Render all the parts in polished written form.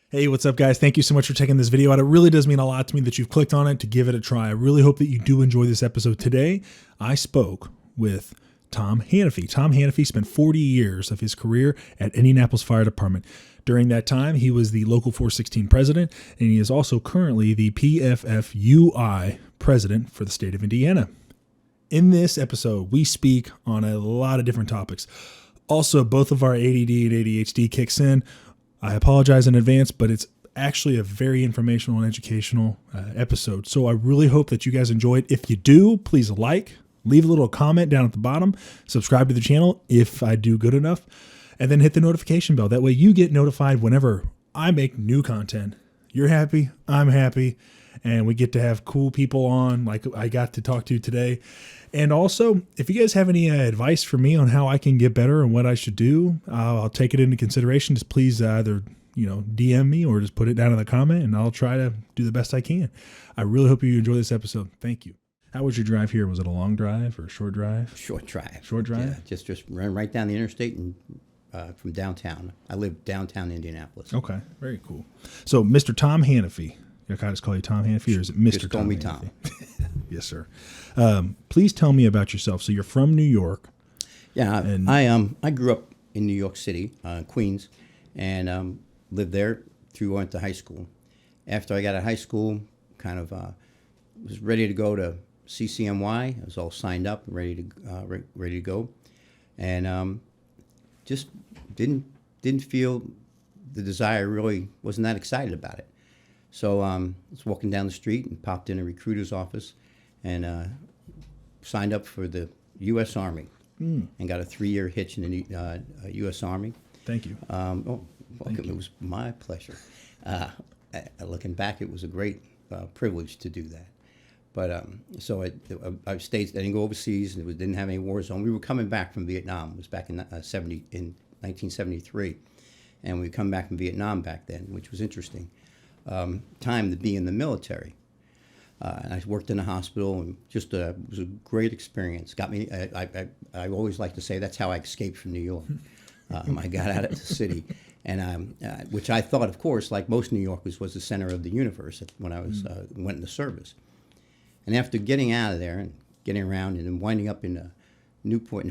Hey, what's up, guys? Thank you so much for checking this video out. It really does mean a lot to me that you've clicked on it to give it a try. I really hope that you do enjoy this episode. Today, I spoke with Tom Hanify. Tom Hanify spent 40 years of his career at Indianapolis Fire Department. During that time, he was the Local 416 president, and he is also currently the PFFUI president for the state of Indiana. In this episode, we speak on a lot of different topics. Also, both of our ADD and ADHD kicks in. I apologize in advance, but it's actually a very informational and educational episode. So I really hope that you guys enjoy it. If you do, please leave a little comment down at the bottom, subscribe to the channel if I do good enough, and then hit the notification bell. That way you get notified whenever I make new content. You're happy, I'm happy, and we get to have cool people on like I got to talk to today. And also, if you guys have any advice for me on how I can get better and what I should do, I'll take it into consideration. Just please either, DM me or just put it down in the comment, and I'll try to do the best I can. I really hope you enjoy this episode. Thank you. How was your drive here? Was it a long drive or a short drive? Short drive. Short drive? Yeah, just run right down the interstate and from downtown. I live downtown Indianapolis. Okay, very cool. So, Mr. Tom Hanify. Can I just call you Tom Hanify, or is it Mr. Just call me Tom. Yes, sir. Please tell me about yourself. So you're from New York. Yeah, I grew up in New York City, Queens, and lived there went to high school. After I got out of high school, was ready to go to CCNY. I was all signed up, ready to go, and just didn't feel the desire. Really wasn't that excited about it. So I was walking down the street and popped in a recruiter's office and signed up for the U.S. Army and got a 3-year hitch in the U.S. Army. Thank you. Welcome. It was my pleasure. Looking back, it was a great privilege to do that. But I stayed. I didn't go overseas. And didn't have any war zone. We were coming back from Vietnam. It was back in 1973, and we come back from Vietnam back then, which was interesting. Time to be in the military. And I worked in a hospital, and just it was a great experience. Got me. I always like to say that's how I escaped from New York. I got out of the city, and which I thought, of course, like most New Yorkers, was the center of the universe when I was went into service. And after getting out of there and getting around, and then winding up in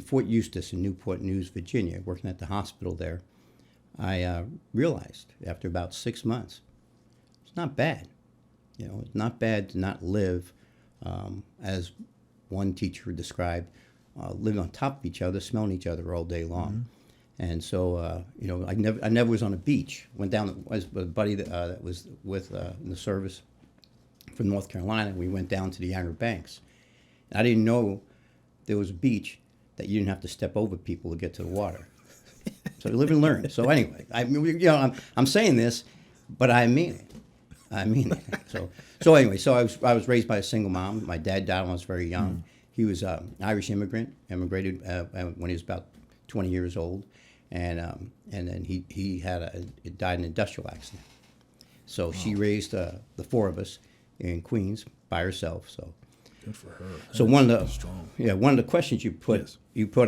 Fort Eustis in Newport News, Virginia, working at the hospital there, I realized after about 6 months, it's not bad. It's not bad to not live, as one teacher described, living on top of each other, smelling each other all day long. Mm-hmm. And so, I never was on a beach. Went down with a buddy that was with in the service from North Carolina. We went down to the Outer Banks. And I didn't know there was a beach that you didn't have to step over people to get to the water. So live and learn. So anyway, I'm saying this, but I mean it. So anyway, I was raised by a single mom. My dad died when I was very young. He was Irish immigrated when he was about 20 years old, and then he died in an industrial accident. So she raised the four of us in Queens by herself. So good for her. So one of the questions you put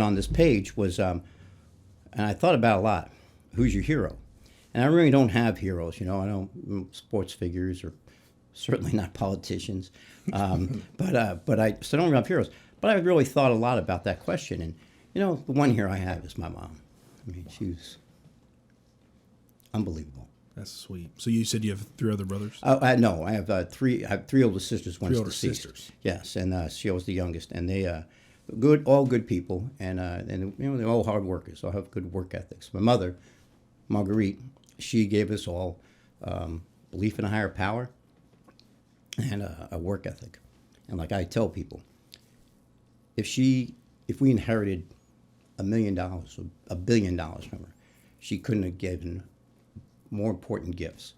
on this page was, and I thought about a lot. Who's your hero? And I really don't have heroes, I don't sports figures or certainly not politicians, but I don't have heroes. But I really thought a lot about that question, and the one hero I have is my mom. I mean, she was unbelievable. That's sweet. So you said you have 3 other brothers? No, I have three. I have 3 older sisters. One's deceased. Sisters. Yes, and she was the youngest, and they all good people, and they're all hard workers. So I have good work ethics. My mother, Marguerite, she gave us all belief in a higher power and a work ethic. And like I tell people, if we inherited $1 million or $1 billion from her, she couldn't have given more important gifts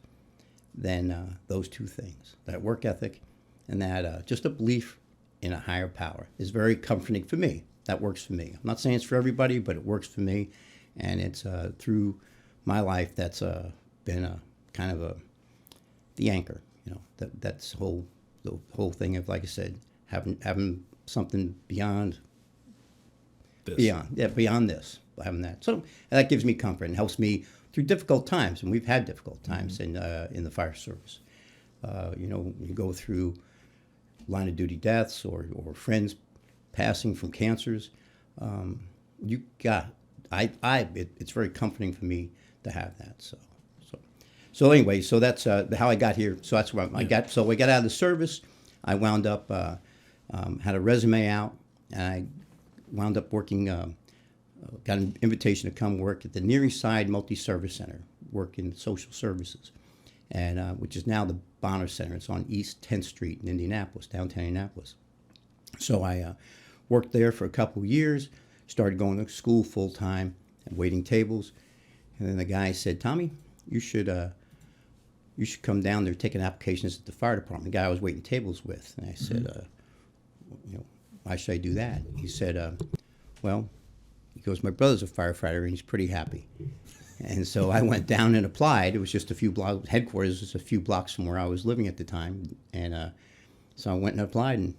than those 2 things: that work ethic and that just a belief in a higher power. Is very comforting for me. That works for me. I'm not saying it's for everybody, but it works for me, and it's through my life that's been a kind of the anchor. That's the whole thing of, like I said, having something beyond this. Beyond this, having that. So that gives me comfort and helps me through difficult times, and we've had difficult times in the fire service. You go through line of duty deaths or friends passing from cancers. It's very comforting for me to have that. So anyway, so that's how I got here. So that's where I got. So I got out of the service. I wound up had a resume out, and I wound up working. Got an invitation to come work at the Near East Side Multi-Service Center, work in social services, and which is now the Bonner Center. It's on East 10th Street in Indianapolis, downtown Indianapolis. So I worked there for a couple of years, started going to school full time and waiting tables. And then the guy said, Tommy, you should come down there taking applications at the fire department. The guy I was waiting tables with. And I said, why should I do that? He said, he goes, my brother's a firefighter and he's pretty happy. And so I went down and applied. It was just a few blocks, headquarters was a few blocks from where I was living at the time. And so I went and applied, and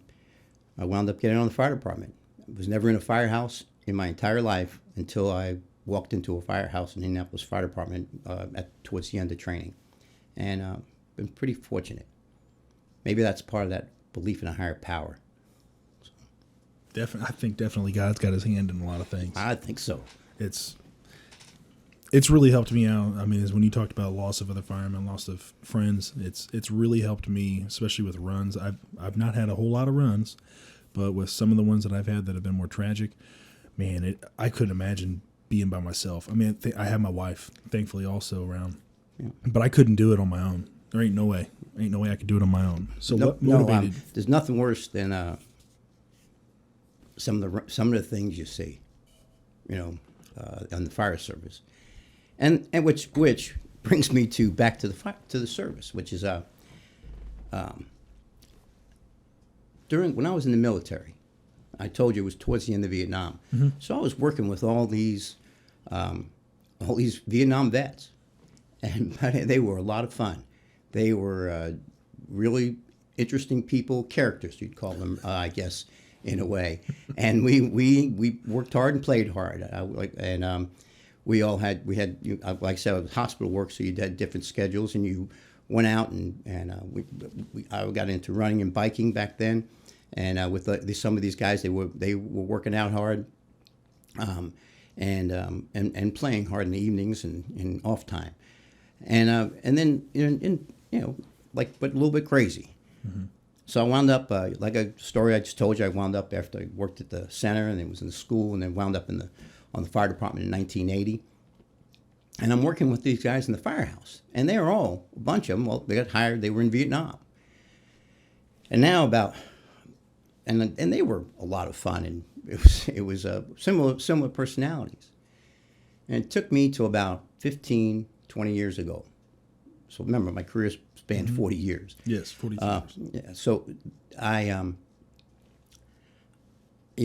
I wound up getting on the fire department. I was never in a firehouse in my entire life until I walked into a firehouse in the Indianapolis Fire Department towards the end of training. And been pretty fortunate. Maybe that's part of that belief in a higher power. I think definitely God's got his hand in a lot of things. I think so. It's really helped me out. I mean, when you talked about loss of other firemen, loss of friends, it's really helped me, especially with runs. I've not had a whole lot of runs, but with some of the ones that I've had that have been more tragic, man, I couldn't imagine being by myself. I mean, I have my wife, thankfully, also around, but I couldn't do it on my own. There ain't no way. I could do it on my own. So what motivated? There's nothing worse than some of the things you see, on the fire service, and which brings me back to the service, which is when I was in the military. I told you it was towards the end of Vietnam, so I was working with all these Vietnam vets, and they were a lot of fun. They were really interesting people, characters you'd call them, I guess, in a way. And we worked hard and played hard. We had like I said, it was hospital work, so you had different schedules, and you went out and I got into running and biking back then, and with some of these guys, they were working out hard, and playing hard in the evenings and in off time, and then but a little bit crazy. Mm-hmm. So I wound up, like a story I just told you, I wound up after I worked at the center and then was in the school, and then wound up on the fire department in 1980. And I'm working with these guys in the firehouse. And they were all, a bunch of them, well, they got hired, they were in Vietnam. And now and they were a lot of fun, and it was similar personalities. And it took me to about 15, 20 years ago. So remember, my career spanned 40 years. Yes, 40 years. Yeah, so I, and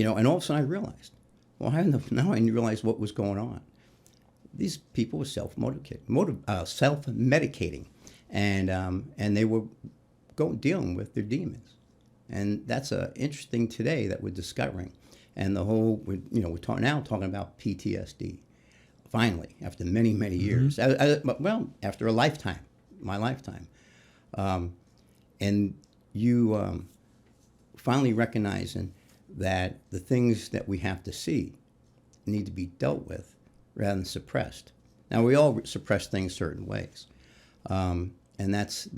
all of a sudden I realized, now I realized what was going on. These people were self-medicating, and they were dealing with their demons. And that's interesting today that we're discovering. And we're talking about PTSD, finally, after many, many years. After my lifetime. And you finally recognizing that the things that we have to see need to be dealt with rather than suppressed. Now, we all suppress things certain ways, and that's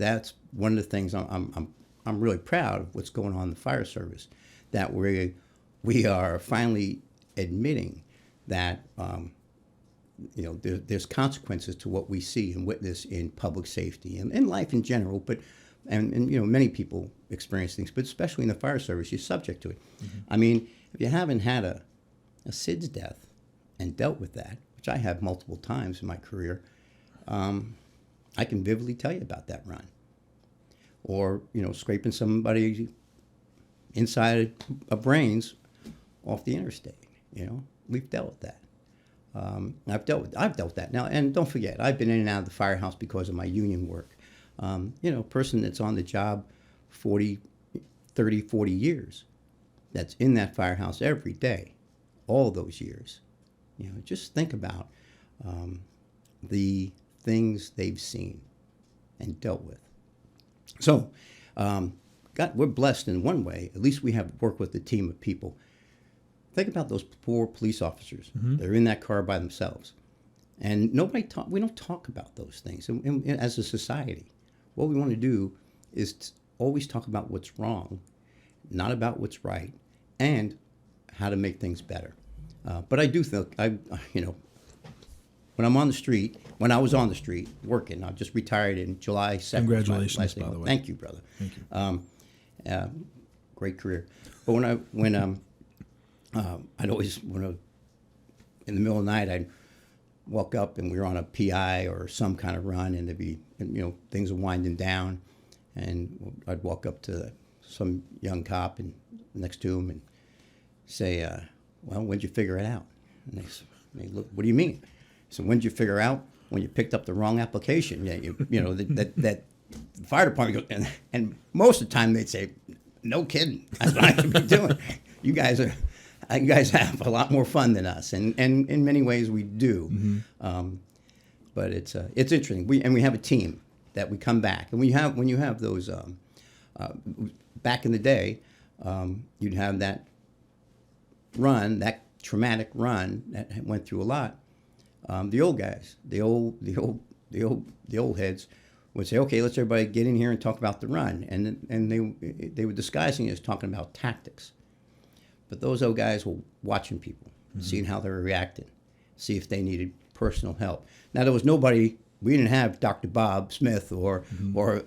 one of the things I'm really proud of what's going on in the fire service, that we are finally admitting that there's consequences to what we see and witness in public safety and in life in general, but many people experience things, but especially in the fire service, you're subject to it. Mm-hmm. I mean, if you haven't had a SIDS death and dealt with that, which I have multiple times in my career, I can vividly tell you about that run. Or, scraping somebody inside of brains off the interstate. We've dealt with that. I've dealt with that now, and don't forget, I've been in and out of the firehouse because of my union work. A person that's on the job 30, 40 years, that's in that firehouse every day, all those years. Just think about the things they've seen and dealt with. So, we're blessed in one way. At least we have worked with a team of people. Think about those poor police officers. They're in that car by themselves. And we don't talk about those things. And as a society, what we want to do is always talk about what's wrong, not about what's right, and how to make things better. But I do think, when I was on the street working, I just retired in July 2nd. Congratulations, by the way. Thank you, brother. Thank you. Great career. But I'd always, in the middle of the night, I'd walk up and we were on a PI or some kind of run, and there'd be, things are winding down, and I'd walk up to some young cop and next to him and say, well, when'd you figure it out? And they look, what do you mean? So when'd you figure out? When you picked up the wrong application. Yeah, that the fire department goes, and most of the time they'd say, no kidding, that's what I should be doing. You guys have a lot more fun than us, and in many ways we do. But it's interesting. We have a team that we come back, and when you have those back in the day, you'd have that run, that traumatic run that went through a lot. The old guys, the old heads would say, okay, let's everybody get in here and talk about the run, and they were disguising it as talking about tactics. But those old guys were watching people, seeing how they were reacting, see if they needed personal help. Now there was nobody. We didn't have Dr. Bob Smith or Brother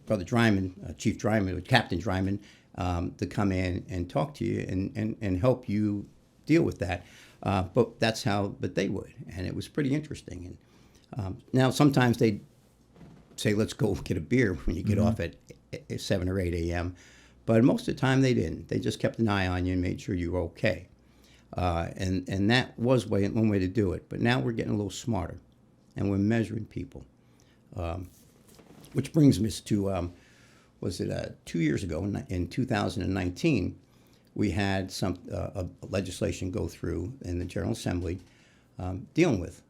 Dryman, Chief Dryman, or Captain Dryman, to come in and talk to you and help you deal with that. But they would, and it was pretty interesting. And now sometimes they'd say, let's go get a beer when you get off at 7 or 8 a.m. But most of the time they didn't. They just kept an eye on you and made sure you were okay. And that was one way to do it. But now we're getting a little smarter, and we're measuring people. Which brings me to, 2 years ago, in 2019, we had a legislation go through in the General Assembly dealing with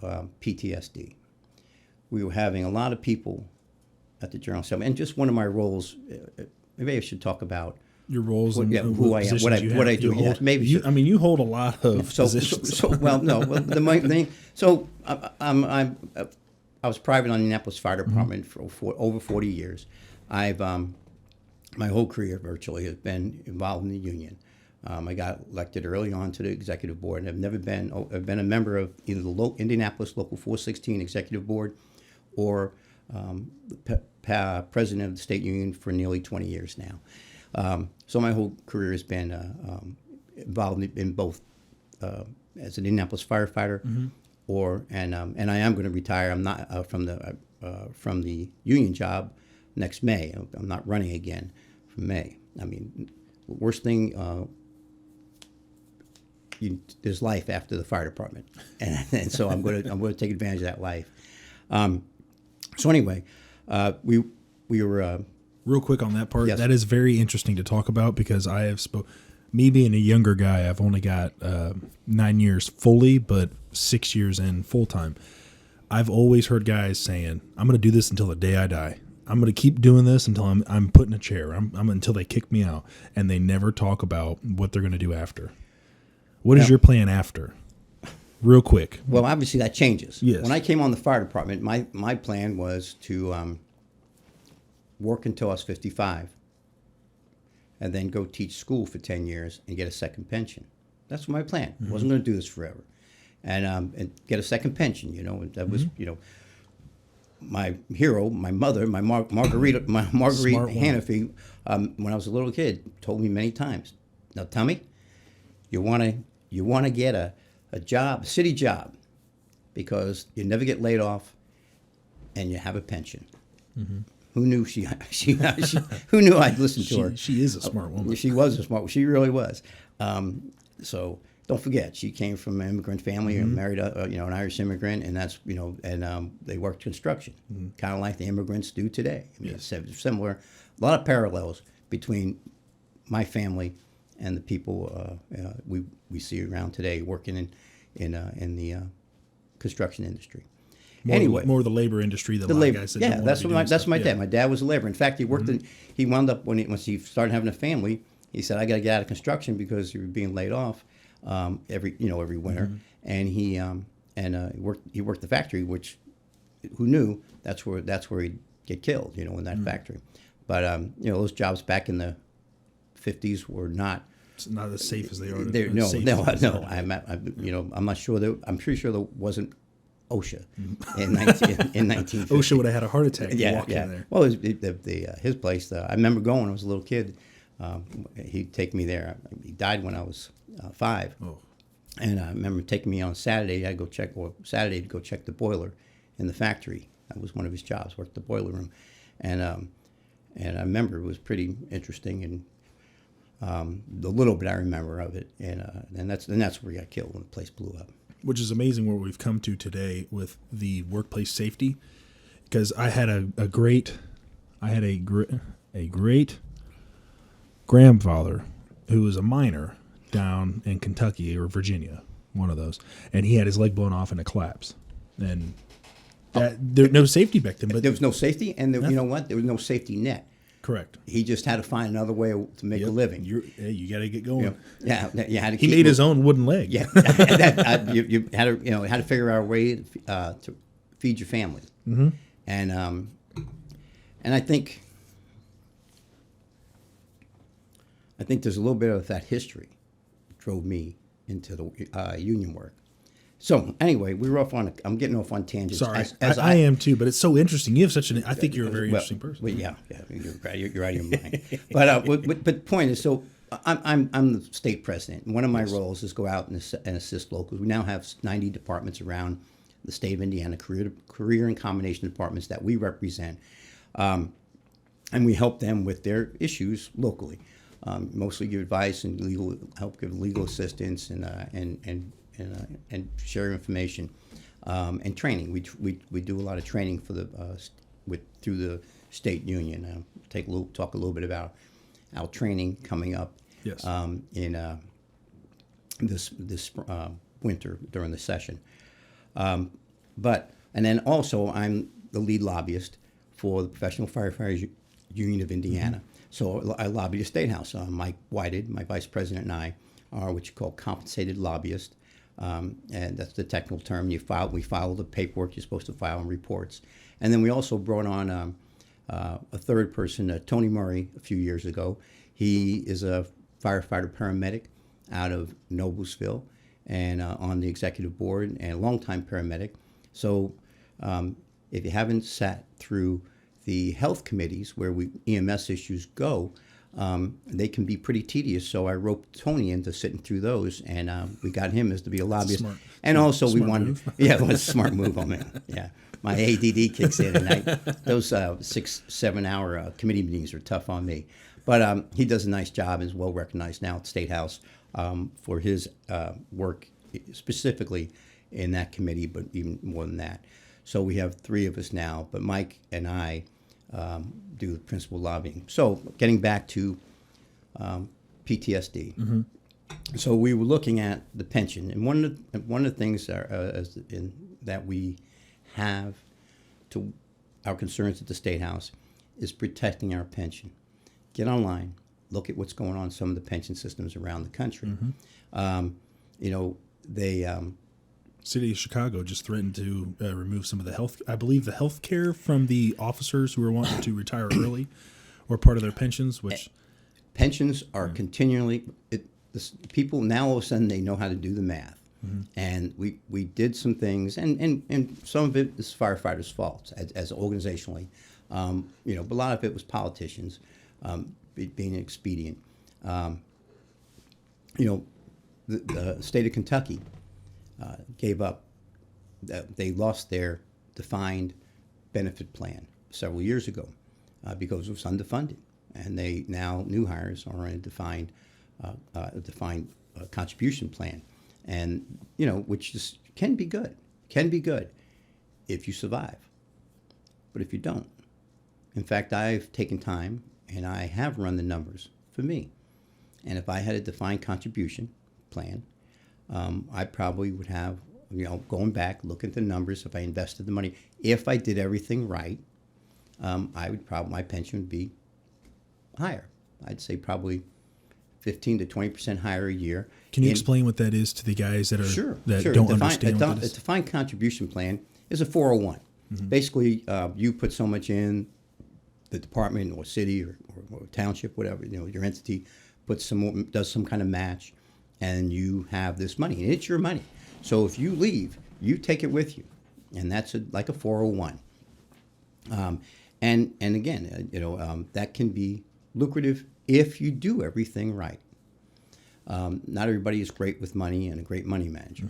PTSD. We were having a lot of people at the General Assembly, and just one of my roles, maybe I should talk about your roles and who I am, what I do. Yeah, maybe you hold a lot of positions. The main thing. So I was private on the Indianapolis Fire Department for over 40 years. I've my whole career virtually has been involved in the union. I got elected early on to the executive board, and I've been a member of either the Indianapolis Local 416 executive board or president of the state union for nearly 20 years now. So my whole career has been involved in both as an Indianapolis firefighter, and I am going to retire. I'm not from the union job next May. I'm not running again from May. I mean, worst thing, there's life after the fire department, and so I'm going to take advantage of that life. So anyway, we were real quick on that part. Yes. That is very interesting to talk about, because I have me being a younger guy, I've only got 9 years fully, but 6 years in full time. I've always heard guys saying, "I'm going to do this until the day I die. I'm going to keep doing this until I'm put in a chair. I'm until they kick me out," and they never talk about what they're going to do after. What is your plan after? Real quick. Well, obviously that changes. Yes. When I came on the fire department, my plan was to work until I was 55, and then go teach school for 10 years and get a second pension. That's my plan. I wasn't going to do this forever, and get a second pension. And that was my hero, my mother, Marguerite Hanify, when I was a little kid, told me many times, "Now, Tommy, you want to get a job, a city job, because you never get laid off, and you have a pension." Who knew who knew I'd listen to her? She is a smart woman. She was a smart. She really was. So don't forget, she came from an immigrant family and married an Irish immigrant, and that's they worked construction, kind of like the immigrants do today. I mean, Yes. it's similar. A lot of parallels between my family and the people we see around today working in the construction industry. More the labor industry than the my labor. guys that Yeah, don't wanna be doing that's stuff. my Yeah. dad. My dad was a laborer. In fact, he worked in. He wound up once he started having a family. He said, "I got to get out of construction because he was being laid off every winter." And he worked the factory, which who knew that's where he'd get killed, in that factory. But those jobs back in the 50s were not. It's not as safe as they are. No. I'm not sure. I'm pretty sure there wasn't OSHA in 1950. OSHA would have had a heart attack. Walking in there. Well, his place. I remember going when I was a little kid. He'd take me there. He died when I was 5. Oh. And I remember taking me on Saturday. I'd go check the boiler in the factory. That was one of his jobs. Worked the boiler room, and I remember it was pretty interesting. And the little bit I remember of it, and that's where he got killed when the place blew up. Which is amazing where we've come to today with the workplace safety, because I had a great grandfather who was a miner down in Kentucky or Virginia, one of those, and he had his leg blown off in a collapse, and there was no safety back then. But there was no safety, and you know what? There was no safety net. Correct. He just had to find another way to make a living. You got to get going. You had to. He made his own wooden leg. Yeah, you had to figure out a way to feed your family. Mm-hmm. And I think there's a little bit of that history drove me into the union work. So anyway, we were off on. I'm getting off on tangents. Sorry, I am too, but it's so interesting. You have such an. I think you're a very interesting person. Well, yeah, you're out of your mind. But the point is, so I'm the state president. One of my roles is go out and assist locals. We now have 90 departments around the state of Indiana, career and combination departments that we represent, and we help them with their issues locally. Mostly give advice and give legal assistance and share information and training. We do a lot of training for through the state union. Talk a little bit about our training coming up. Yes. In this winter during the session. And then also I'm the lead lobbyist for the Professional Firefighters Union of Indiana. Mm-hmm. So I lobby the State House. Mike Whited, my vice president, and I are what you call compensated lobbyists. And that's the technical term. We file the paperwork you're supposed to file and reports. And then we also brought on a third person, Tony Murray, a few years ago. He is a firefighter paramedic out of Noblesville and on the executive board and a longtime paramedic. So if you haven't sat through the health committees where EMS issues go, they can be pretty tedious. So I roped Tony into sitting through those, and we got him as to be a lobbyist. And also we wanted, it was a smart move on me. Yeah, my ADD kicks in, and those 6-7 hour committee meetings are tough on me. But he does a nice job and is well recognized now at the State House for his work specifically in that committee, but even more than that. So we have 3 of us now, but Mike and I do the principal lobbying. So getting back to PTSD. Mm-hmm. So we were looking at the pension, and one of the things that we have to our concerns at the State House is protecting our pension. Get online, look at what's going on in some of the pension systems around the country. Mm-hmm. City of Chicago just threatened to remove some of the health care from the officers who are wanting to retire early or part of their pensions, which pensions are continually people now all of a sudden they know how to do the math. Mm-hmm. And we did some things, and some of it is firefighters' faults as organizationally, but a lot of it was politicians being expedient. The state of Kentucky gave up. They lost their defined benefit plan several years ago because it was underfunded, and they now new hires are in a defined contribution plan, and which can be good if you survive, but if you don't. In fact, I've taken time and I have run the numbers for me, and if I had a defined contribution plan, I probably would have, going back, look at the numbers. If I invested the money, if I did everything right, my pension would be higher. I'd say probably 15 to 20% higher a year. Can you explain what that is to the guys that are Sure. don't understand what that A is? defined contribution plan is a 401. Basically, you put so much in, the department or city or township, whatever, your entity does some kind of match, and you have this money, and it's your money. So if you leave, you take it with you, and that's like a 401. And again, that can be lucrative if you do everything right. Not everybody is great with money and a great money manager.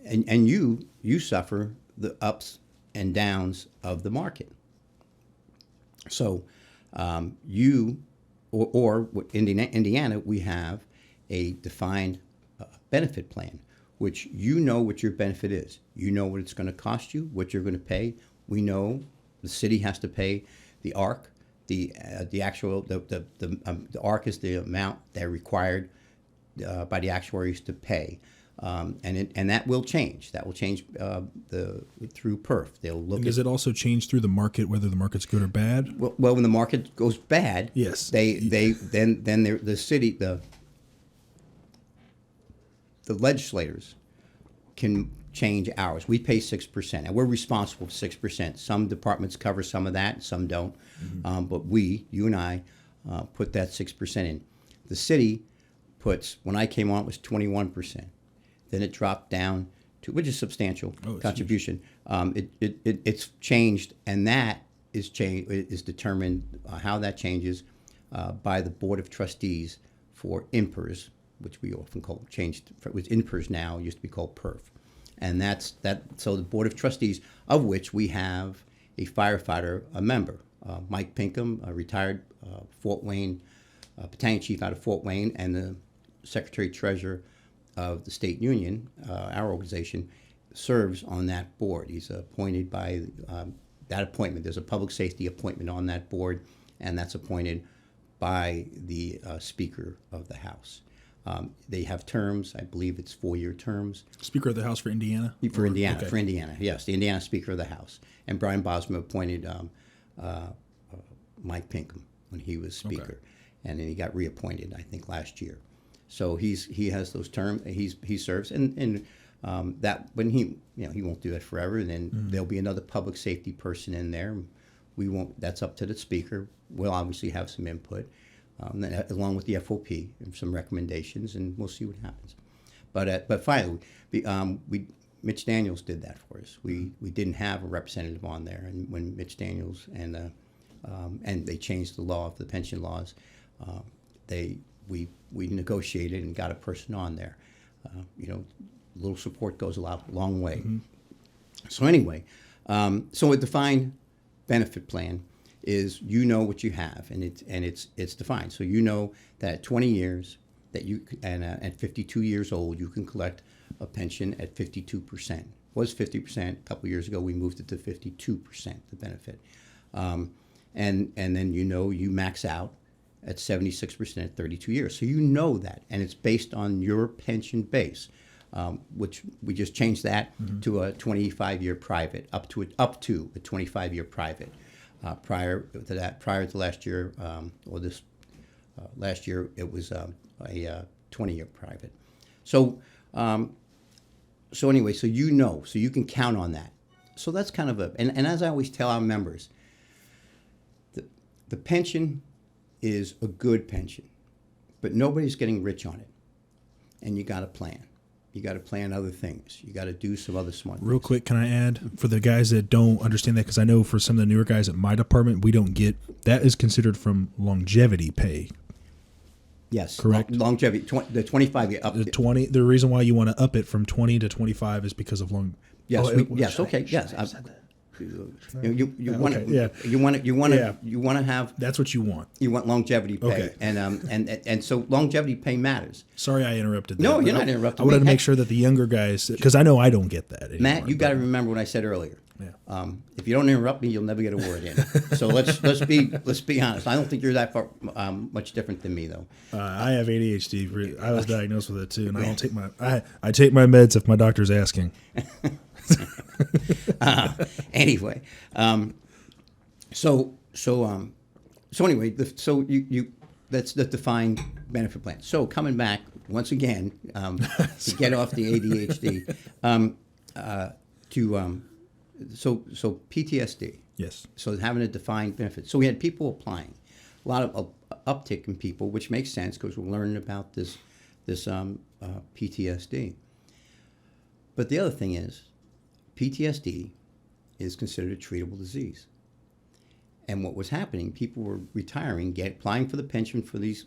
And you suffer the ups and downs of the market. So Indiana, we have a defined benefit plan, which you know what your benefit is. You know what it's going to cost you, what you're going to pay. We know the city has to pay the ARC. The ARC is the amount they're required by the actuaries to pay, and that will change. That will change through PERF. They'll look. And does it also change through the market, whether the market's good or bad? Well, when the market goes bad, yes, the city the legislators can change ours. We pay 6%, and we're responsible for 6%. Some departments cover some of that, some don't. But you and I, put that 6% in. The city when I came on, it was 21%. Then it dropped down to, which is substantial contribution. It's changed, and that is determined how that changes by the Board of Trustees for IMPERS, which we often it was IMPERS now, it used to be called PERF. And so the Board of Trustees, of which we have a firefighter, a member, Mike Pinkham, a retired Fort Wayne battalion chief out of Fort Wayne, and the Secretary-Treasurer of the State Union, our organization, serves on that board. He's appointed by that appointment. There's a public safety appointment on that board, and that's appointed by the Speaker of the House. They have terms. I believe it's 4-year terms. Speaker of the House for Indiana? For Indiana, okay. For Indiana, yes. The Indiana Speaker of the House. And Brian Bosma appointed Mike Pinkham when he was Speaker. Okay. And then he got reappointed, I think, last year. So he has those terms. He serves. And that when he won't do that forever. And then there'll be another public safety person in there. We won't. That's up to the Speaker. We'll obviously have some input. Along with the FOP and some recommendations, and we'll see what happens. But finally, Mitch Daniels did that for us. We didn't have a representative on there, and when Mitch Daniels and they changed the law of the pension laws, we negotiated and got a person on there. A little support goes a long way. Mm-hmm. So anyway, so a defined benefit plan is what you have, and it's defined. So that at 20 years that at 52 years old you can collect a pension at 52%. It was 50%. A couple of years ago we moved it to 52%, the benefit, and then you max out at 76% at 32 years. So that, and it's based on your pension base, which we just changed that to a 25-year private, up to a 25-year private. Prior to last year, last year it was a 20-year private. So anyway, so you can count on that. So that's kind of and as I always tell our members, the pension is a good pension, but nobody's getting rich on it, and you got to plan. You got to plan other things. You got to do some other smart things. Real quick, can I add, for the guys that don't understand that, because I know for some of the newer guys at my department, we don't get, that is considered from longevity pay. Yes. Correct? Longevity, the 25 year up. The reason why you want to up it from 20 to 25 is because of long. Yes. Yes. Okay. Yes. I said that. You want to have. That's what you want. You want longevity pay, okay. And so longevity pay matters. Sorry, I interrupted. No, you're not interrupting. I wanted to make sure that the younger guys, because I know I don't get that anymore. Matt, you got to remember what I said earlier. If you don't interrupt me, you'll never get a word in. So let's be honest. I don't think you're that far much different than me, though. I have ADHD. I was diagnosed with it too, and I don't take my I take my meds if my doctor's asking. Anyway, so anyway, you that's the defined benefit plan. So coming back once again to get off the ADHD, so PTSD. Yes. So having a defined benefit. So we had people applying, a lot of uptick in people, which makes sense because we're learning about this PTSD. But the other thing is, PTSD is considered a treatable disease. And what was happening, people were retiring, applying for the pension for these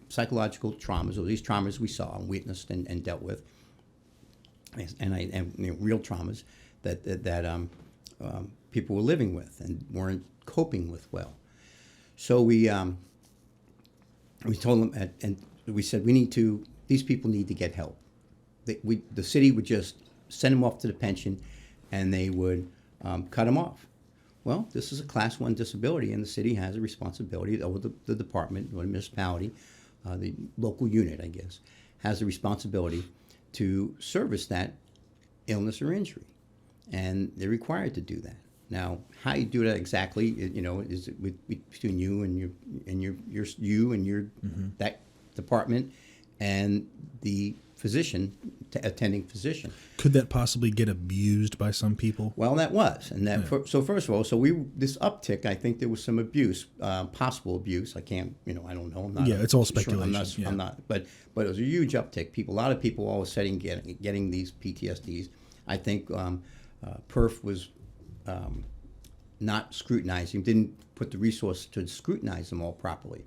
psychological traumas, or these traumas we saw and witnessed and dealt with, and real traumas that people were living with and weren't coping with well. So we told them, and we said these people need to get help. The city would just send them off to the pension, and they would cut them off. Well, this is a Class 1 disability, and the city has a responsibility over the department or the municipality, the local unit, I guess, has a responsibility to service that illness or injury, and they're required to do that. Now, how you do that exactly, is it between you and your that department and the physician, attending physician. Could that possibly get abused by some people? Well, that was, and that. Yeah. So first of all, this uptick, I think there was some abuse, possible abuse. I can't, I don't know. I'm not. Yeah, it's all speculation. Sure. I'm not. But it was a huge uptick. A lot of people all of a sudden getting these PTSDs. I think PERF was not scrutinizing, didn't put the resource to scrutinize them all properly.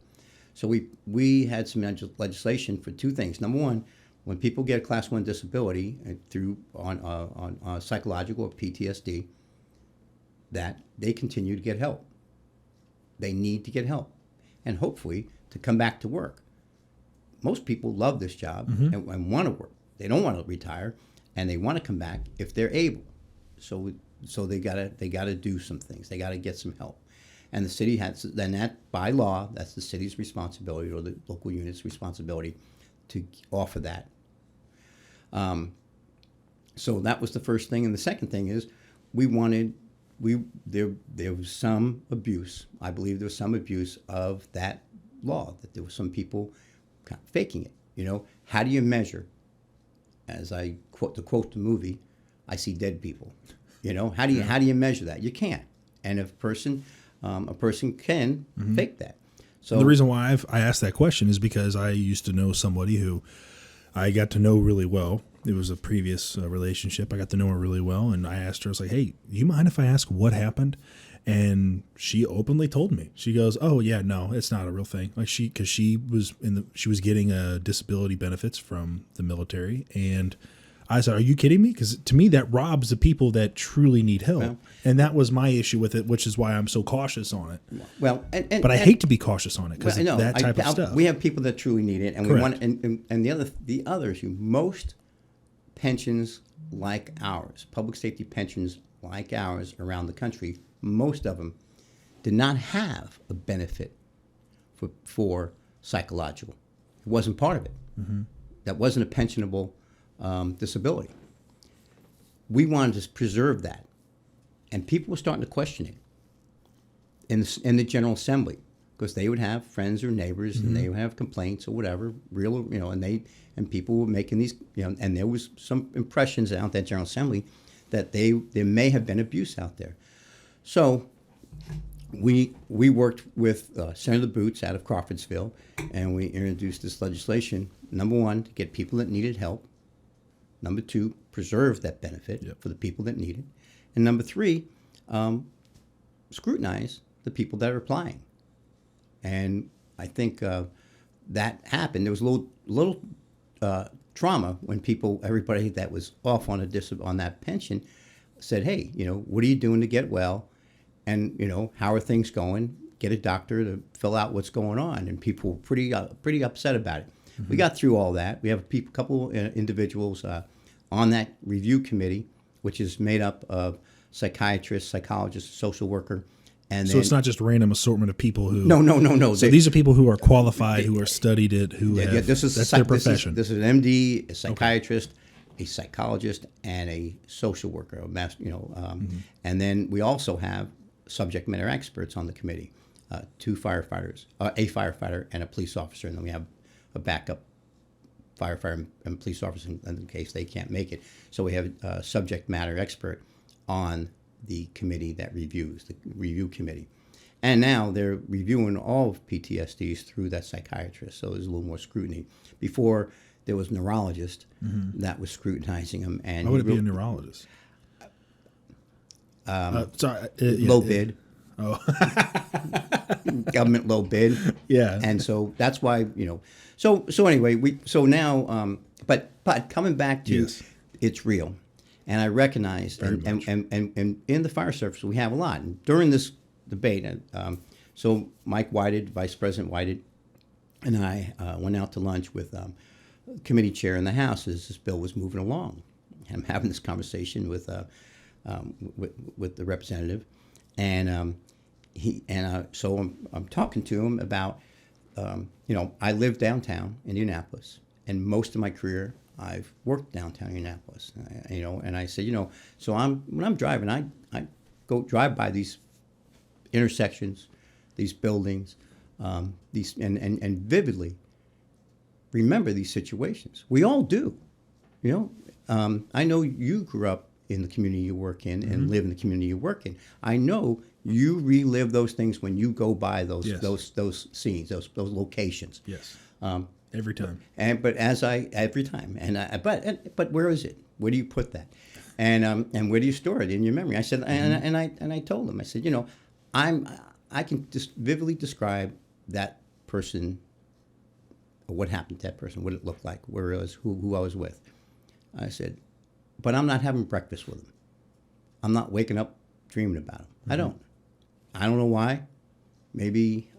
So we had some legislation for two things. Number one, when people get a Class 1 disability on psychological or PTSD, that they continue to get help. They need to get help, and hopefully to come back to work. Most people love this job and want to work. They don't want to retire, and they want to come back if they're able. So they gotta do some things. They gotta get some help, and the city has. Then that by law, that's the city's responsibility or the local unit's responsibility to offer that. So that was the first thing, and the second thing is there was some abuse. I believe there was some abuse of that law, that there were some people kind of faking it. How do you measure? As I quote the movie, I see dead people. How do you measure that? You can't. And if a person can fake that. So the reason why I asked that question is because I used to know somebody who I got to know really well. It was a previous relationship. I got to know her really well, and I asked her, I was like, "Hey, do you mind if I ask what happened?" And she openly told me. She goes, "Oh yeah, no, it's not a real thing." Like because she was getting disability benefits from the military, and I said, "Are you kidding me?" Because to me, that robs the people that truly need help, and that was my issue with it, which is why I'm so cautious on it. Well, but I hate to be cautious on it because that type of stuff. We have people that truly need it, and Correct. we want, and the other issue, most pensions like ours, public safety pensions like ours around the country, most of them did not have a benefit for psychological. It wasn't part of it. That wasn't a pensionable disability. We wanted to preserve that, and people were starting to question it in the General Assembly, because they would have friends or neighbors, and they would have complaints or whatever, and people were making these, and there was some impressions out that General Assembly that there may have been abuse out there. So we worked with Senator Boots out of Crawfordsville, and we introduced this legislation. Number one, to get people that needed help. Number two, preserve that benefit for the people that need it. And number three, scrutinize the people that are applying. And I think that happened. There was a little trauma when everybody that was off on that pension said, "Hey, what are you doing to get well? And how are things going? Get a doctor to fill out what's going on." And people were pretty upset about it. We got through all that. We have a couple individuals on that review committee which is made up of psychiatrist, psychologist, social worker, and So then, it's not just random assortment of people who. no. So these are people who are qualified, who are studied it, who have. This is that's their profession. This is an MD, a psychiatrist, a psychologist, and a social worker, and then we also have subject matter experts on the committee, two firefighters, a firefighter, and a police officer, and then we have a backup firefighter and police officer in case they can't make it. So we have a subject matter expert on the committee that reviews, the review committee. And now they're reviewing all of PTSDs through that psychiatrist, so there's a little more scrutiny. Before, there was a neurologist that was scrutinizing them. And Why would it be a neurologist? Low bid. Oh. Government low bid. Yeah. And so that's why, so anyway, but coming back to it's real. And I recognize, and in the fire service, we have a lot. And during this debate, so Mike Whited, Vice President Whited, and I went out to lunch with committee chair in the House as this bill was moving along. And I'm having this conversation with the representative, and so I'm talking to him about, I live downtown Indianapolis, and most of my career I've worked downtown Indianapolis, and I said, so when I'm driving, I go drive by these intersections, these buildings, these and vividly remember these situations. We all do, I know you grew up in the community you work in and live in the community you work in. I know you relive those things when you go by those scenes, those locations. Yes. Every time. Every time. But where is it? Where do you put that? And where do you store it in your memory? I said, and I told him, I said, I can just vividly describe that person, or what happened to that person, what it looked like, where it was, who I was with. I said, but I'm not having breakfast with him. I'm not waking up dreaming about him. I don't know why. Maybe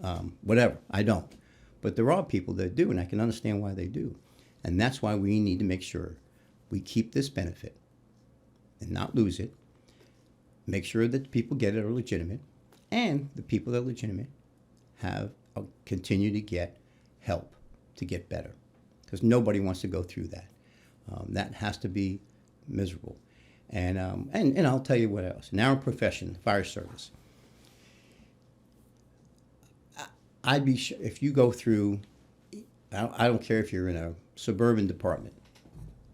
whatever. I don't. But there are people that do, and I can understand why they do. And that's why we need to make sure we keep this benefit and not lose it. Make sure that the people get it are legitimate, and the people that are legitimate continue to get help to get better. Because nobody wants to go through that. That has to be miserable. And I'll tell you what else. In our profession, fire service, I'd be if you go through. I don't care if you're in a suburban department.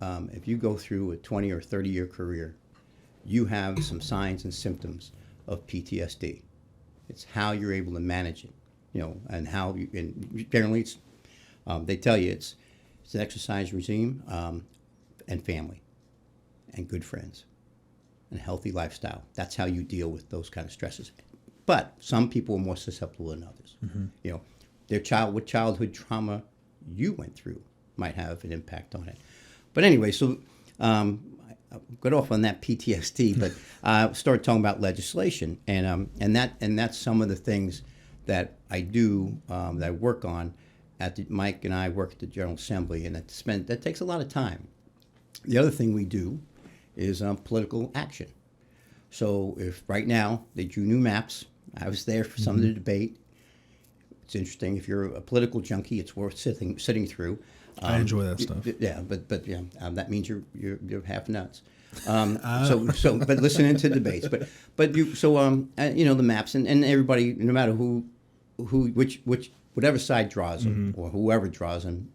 If you go through a 20 or 30-year career, you have some signs and symptoms of PTSD. It's how you're able to manage it, and how you. And generally, it's they tell you it's an exercise regime, and family, and good friends, and a healthy lifestyle. That's how you deal with those kind of stresses. But some people are more susceptible than others. What childhood trauma you went through might have an impact on it. But anyway, so I got off on that PTSD, but I started talking about legislation, and that's some of the things that I do, that I work on. Mike and I work at the General Assembly, and that takes a lot of time. The other thing we do is political action. So if right now they drew new maps, I was there for some of the debate. It's interesting. If you're a political junkie, it's worth sitting through. I enjoy that stuff. Yeah, but that means you're half nuts. But listening to debates, the maps and everybody, no matter which whatever side draws them or whoever draws them,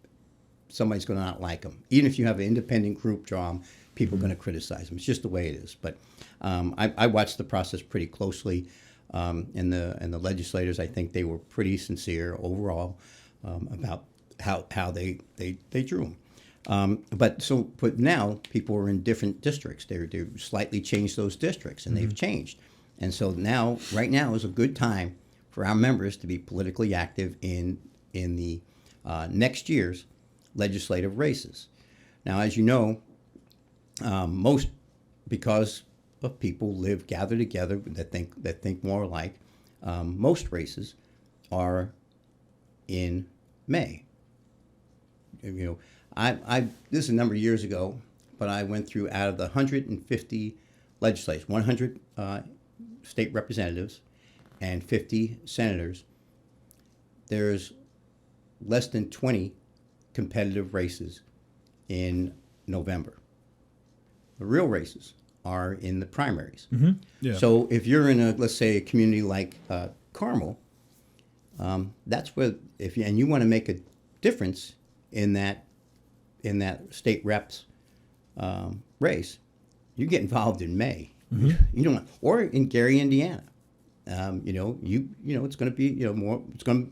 somebody's going to not like them. Even if you have an independent group draw them, people are going to criticize them. It's just the way it is. But I watched the process pretty closely, and the legislators, I think they were pretty sincere overall about how they drew them. But now people are in different districts. They slightly changed those districts, and they've changed. And so right now is a good time for our members to be politically active in the next year's legislative races. Now, as you know, most, because of people gather together that think more alike, most races are in May. This is a number of years ago, but I went through, out of the 150 legislators, 100 state representatives, and 50 senators, there's less than 20 competitive races in November. The real races are in the primaries. Mm-hmm. Yeah. So if you're in let's say, a community like Carmel, that's where and you want to make a difference in that state reps race, you get involved in May. Mm-hmm. You don't, or in Gary, Indiana. It's going to be more. It's going to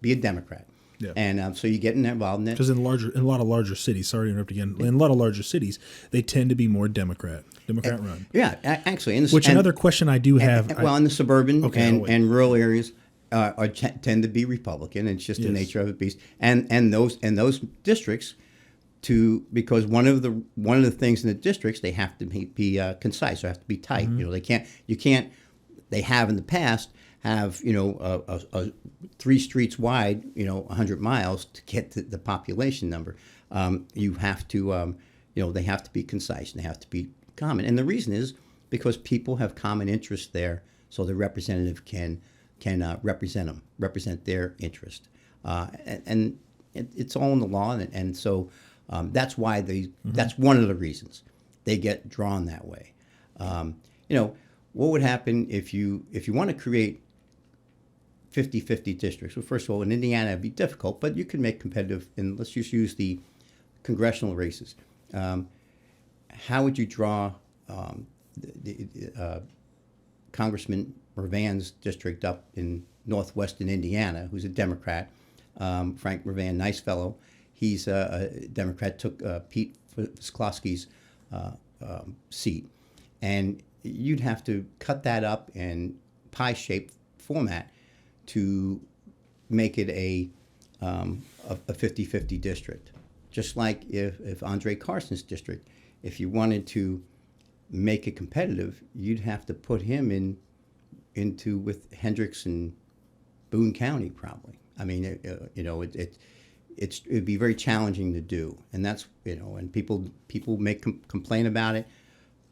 be a Democrat. Yeah. And so you get involved in that. Because in a lot of larger cities, sorry to interrupt again, in a lot of larger cities, they tend to be more Democrat run. Yeah, actually. Another question I do have. In the suburban and rural areas tend to be Republican. It's just the nature of the beast. And those districts, because one of the things in the districts, they have to be concise. They have to be tight. Mm-hmm. They have in the past have a 3 streets wide, 100 miles to get the population number. You have to they have to be concise and they have to be common. And the reason is because people have common interests there, so the representative can represent their interest. And it's all in the law, and so that's why that's one of the reasons they get drawn that way. What would happen if you want to create 50-50 districts? Well, first of all, in Indiana, it'd be difficult, but you can make competitive, and let's just use the congressional races. How would you draw Congressman Mervan's district up in northwestern Indiana, who's a Democrat? Frank Mervan, nice fellow. He's a Democrat, took Pete Sklosky's seat. And you'd have to cut that up in pie-shaped format to make it a 50-50 district. Just like if Andre Carson's district, if you wanted to make it competitive, you'd have to put him into with Hendricks and Boone County probably. I mean, it'd be very challenging to do, and that's and people may complain about it,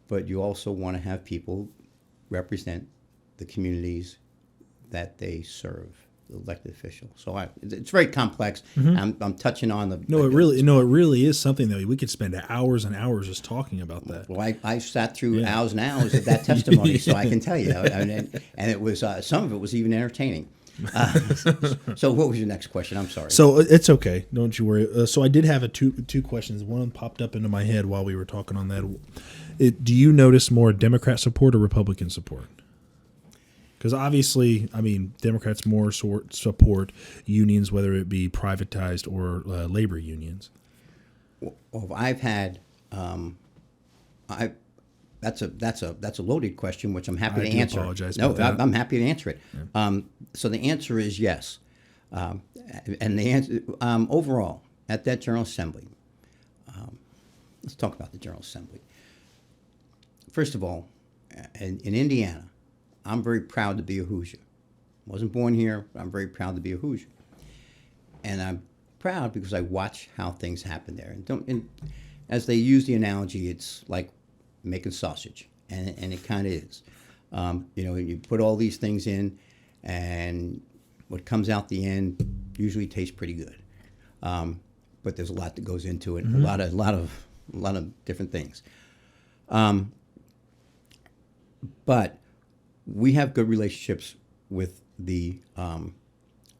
but you also want to have people represent the communities that they serve, the elected official. So it's very complex. Mm-hmm. I'm touching on the. It really is something that we could spend hours and hours just talking about that. Well, I sat through hours and hours of that testimony, so I can tell you, and it was some of it was even entertaining. So what was your next question? I'm sorry. So it's okay. Don't you worry. So I did have two questions. One popped up into my head while we were talking on that. Do you notice more Democrat support or Republican support? Because obviously, I mean, Democrats more support unions, whether it be privatized or labor unions. Well, I've had, that's a loaded question, which I'm happy to answer. I apologize. No, I'm happy to answer it. Yeah. So the answer is yes, and the answer overall at that General Assembly. Let's talk about the General Assembly. First of all, in Indiana, I'm very proud to be a Hoosier. Wasn't born here, but I'm very proud to be a Hoosier. And I'm proud because I watch how things happen there. And as they use the analogy, it's like making sausage, and it kind of is. You put all these things in, and what comes out the end usually tastes pretty good. But there's a lot that goes into it, mm-hmm. a lot of different things. But we have good relationships with the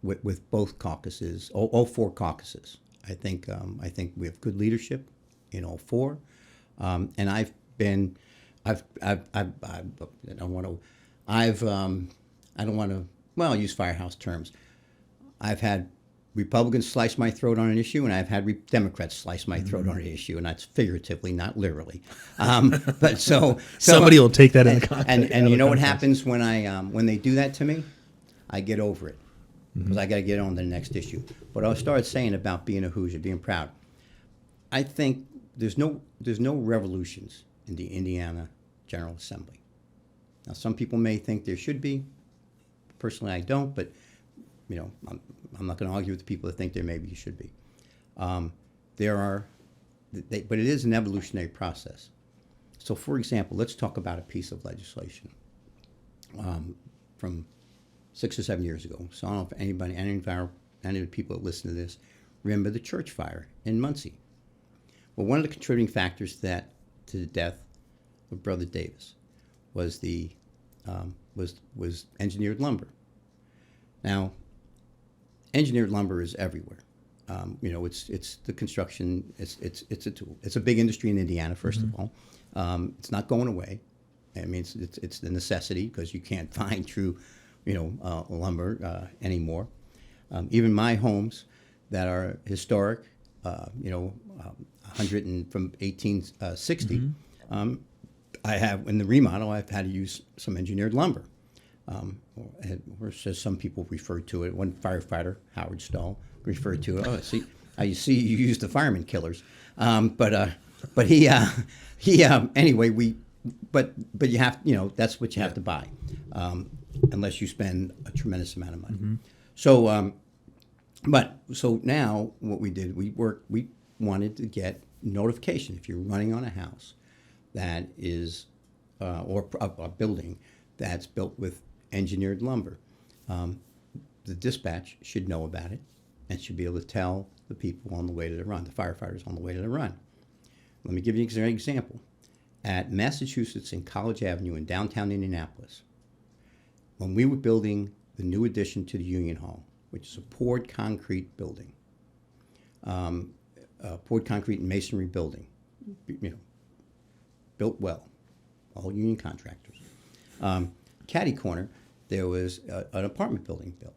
with both caucuses, all 4 caucuses. I think we have good leadership in all 4, and I don't want to well use firehouse terms. I've had Republicans slice my throat on an issue, and I've had Democrats slice my throat on an issue, and that's figuratively, not literally. But so somebody will take that in the context. And you know what happens when they do that to me? I get over it because I got to get on to the next issue. But I'll start saying about being a Hoosier, being proud. I think there's no revolutions in the Indiana General Assembly. Now, some people may think there should be. Personally, I don't, but I'm not going to argue with the people that think there maybe should be. But it is an evolutionary process. So, for example, let's talk about a piece of legislation from 6 or 7 years ago. So I don't know if any of the people that listen to this remember the church fire in Muncie. Well, one of the contributing factors to the death of Brother Davis was was engineered lumber. Now, engineered lumber is everywhere. It's the construction. It's a tool. It's a big industry in Indiana. First of all, it's not going away. I mean, it's the necessity because you can't find true, lumber anymore. Even my homes that are historic, 100 and from 1860. I have in the remodel. I've had to use some engineered lumber. Or as some people refer to it, one firefighter, Howard Stahl, referred to it. Oh, see, you used the fireman killers. But he anyway, but you have, that's what you have to buy, unless you spend a tremendous amount of money. So, so now what we did, we wanted to get notification if you're running on a house that is, or a building that's built with engineered lumber. The dispatch should know about it and should be able to tell the people on the way to the run, the firefighters on the way to the run. Let me give you an example. At Massachusetts and College Avenue in downtown Indianapolis, when we were building the new addition to the Union Hall, which is a poured concrete building, poured concrete and masonry building, built well, all union contractors. Catty corner, there was an apartment building built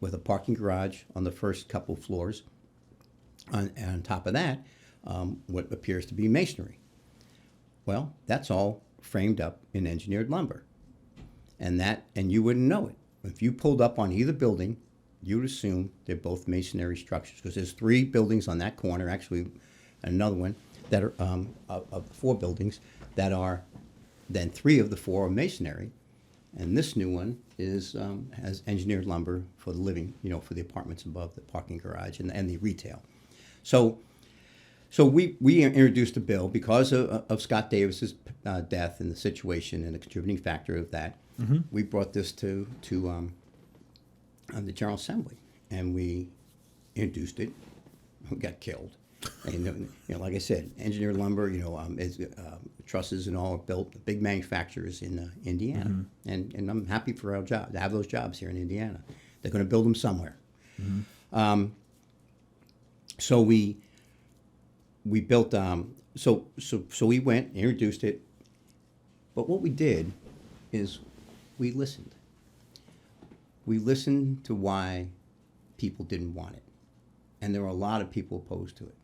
with a parking garage on the first couple floors. And on top of that, what appears to be masonry. Well, that's all framed up in engineered lumber. And you wouldn't know it. If you pulled up on either building, you would assume they're both masonry structures because there's 3 buildings on that corner, actually another one, that are of 4 buildings that are, then 3 of the 4 are masonry. And this new one has engineered lumber for the living, for the apartments above the parking garage and the retail. So we introduced a bill because of Scott Davis's death and the situation and the contributing factor of that. We brought this to the General Assembly, and we introduced it. We got killed. And, like I said, engineered lumber, trusses and all are built, big manufacturers in Indiana. And I'm happy for our job, to have those jobs here in Indiana. They're going to build them somewhere. So we built, so we went, introduced it. But what we did is we listened. We listened to why people didn't want it. And there were a lot of people opposed to it.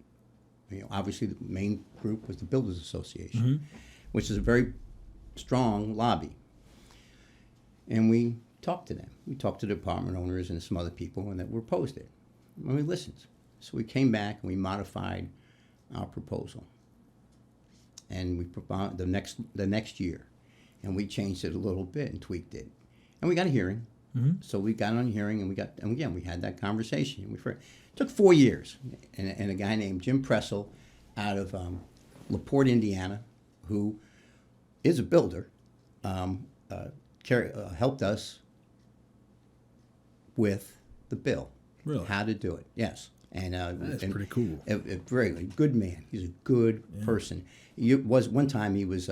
Obviously, the main group was the Builders Association, which is a very strong lobby. And we talked to them. We talked to the apartment owners and some other people, and that were opposed to it. And we listened. So we came back and we modified our proposal. And we proposed the next year, and we changed it a little bit and tweaked it. And we got a hearing. So we got on a hearing, and we had that conversation. It took 4 years, and a guy named Jim Pressel out of LaPorte, Indiana, who is a builder, helped us with the bill. Really? How to do it, yes. And that's pretty cool. Very good man. He's a good person. One time he was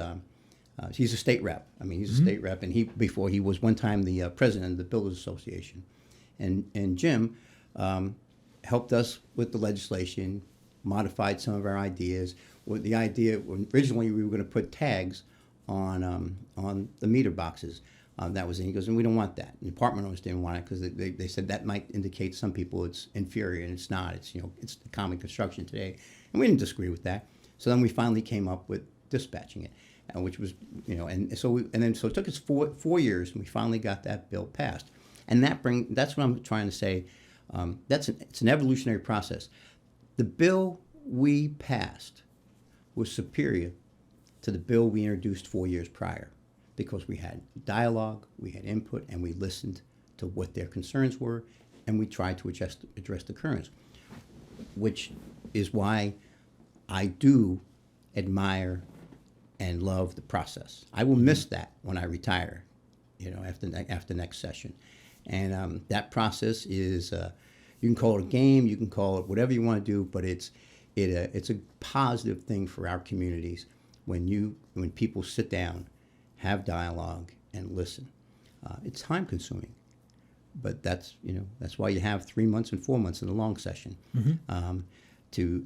he's a state rep. I mean, he's a state rep, and before he was one time the president of the Builders Association, and Jim helped us with the legislation, modified some of our ideas. With the idea, originally we were going to put tags on the meter boxes. That was, and he goes, and we don't want that. And the apartment owners didn't want it because they said that might indicate some people it's inferior, and it's not. It's it's the common construction today, and we didn't disagree with that. So then we finally came up with dispatching it, which was so it took us four years, and we finally got that bill passed. And that's what I'm trying to say. It's an evolutionary process. The bill we passed was superior to the bill we introduced 4 years prior, because we had dialogue, we had input, and we listened to what their concerns were, and we tried to address the concerns, which is why I do admire and love the process. I will miss that when I retire, after next session. And that process is, you can call it a game, you can call it whatever you want to do, but it's a positive thing for our communities when people sit down, have dialogue, and listen. It's time consuming, but that's why you have 3 months and 4 months in the long session. To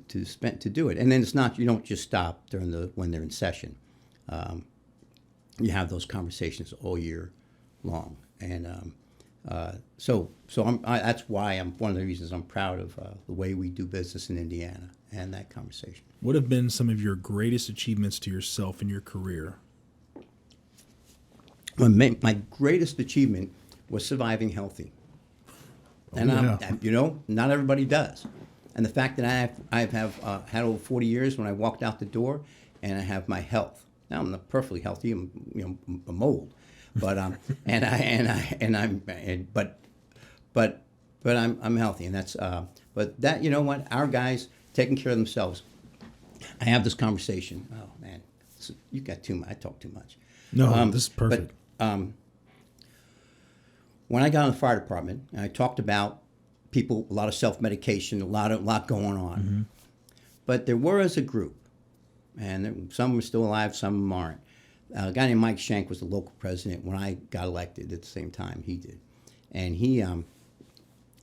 do it. And then you don't just stop when they're in session. You have those conversations all year long. And that's why one of the reasons I'm proud of the way we do business in Indiana and that conversation. What have been some of your greatest achievements to yourself in your career? My greatest achievement was surviving healthy. And not everybody does. And the fact that I have had over 40 years when I walked out the door, and I have my health. Now I'm not perfectly healthy. I'm old, but I'm healthy, and that's but that our guys taking care of themselves. I have this conversation. Oh man, you got too much. I talk too much. No, this is perfect. But when I got in the fire department, I talked about people, a lot of self-medication, a lot going on. Mm-hmm. But there were as a group, and some are still alive, some aren't. A guy named Mike Shank was the local president when I got elected at the same time he did. And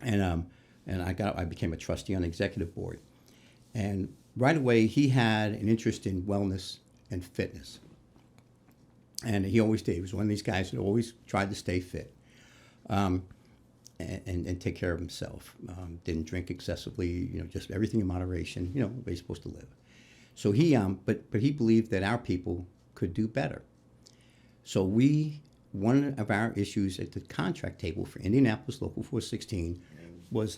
I became a trustee on the executive board. And right away, he had an interest in wellness and fitness. And he always did. He was one of these guys that always tried to stay fit. And take care of himself. Didn't drink excessively, just everything in moderation, the way you're supposed to live. So but he believed that our people could do better. So one of our issues at the contract table for Indianapolis Local 416 was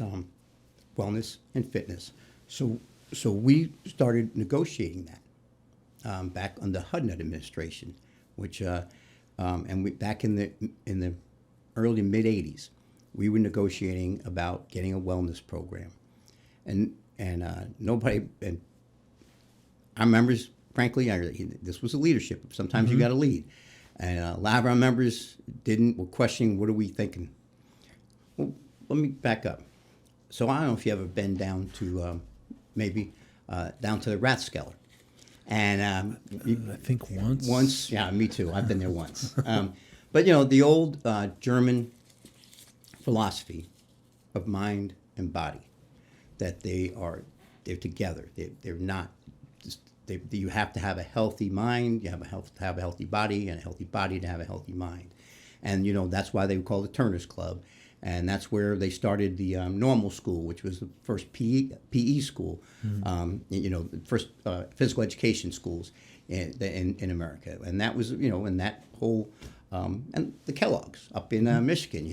wellness and fitness. So we started negotiating that back under the HUD administration, which back in the early mid 80s. We were negotiating about getting a wellness program, and nobody, and our members, frankly, this was a leadership. Sometimes you got to lead, and a lot of our members were questioning, what are we thinking? Well, let me back up. So I don't know if you ever been down to down to the Rathskeller, and I think once. Once, yeah, me too. I've been there once. But the old German philosophy of mind and body, that they're together. They're not. You have to have a healthy mind. You have to have a healthy body, and a healthy body to have a healthy mind. And that's why they were called the Turner's Club, and that's where they started the normal school, which was the first PE school. The first physical education schools in America, and that was in that whole. And the Kellogg's up in Michigan,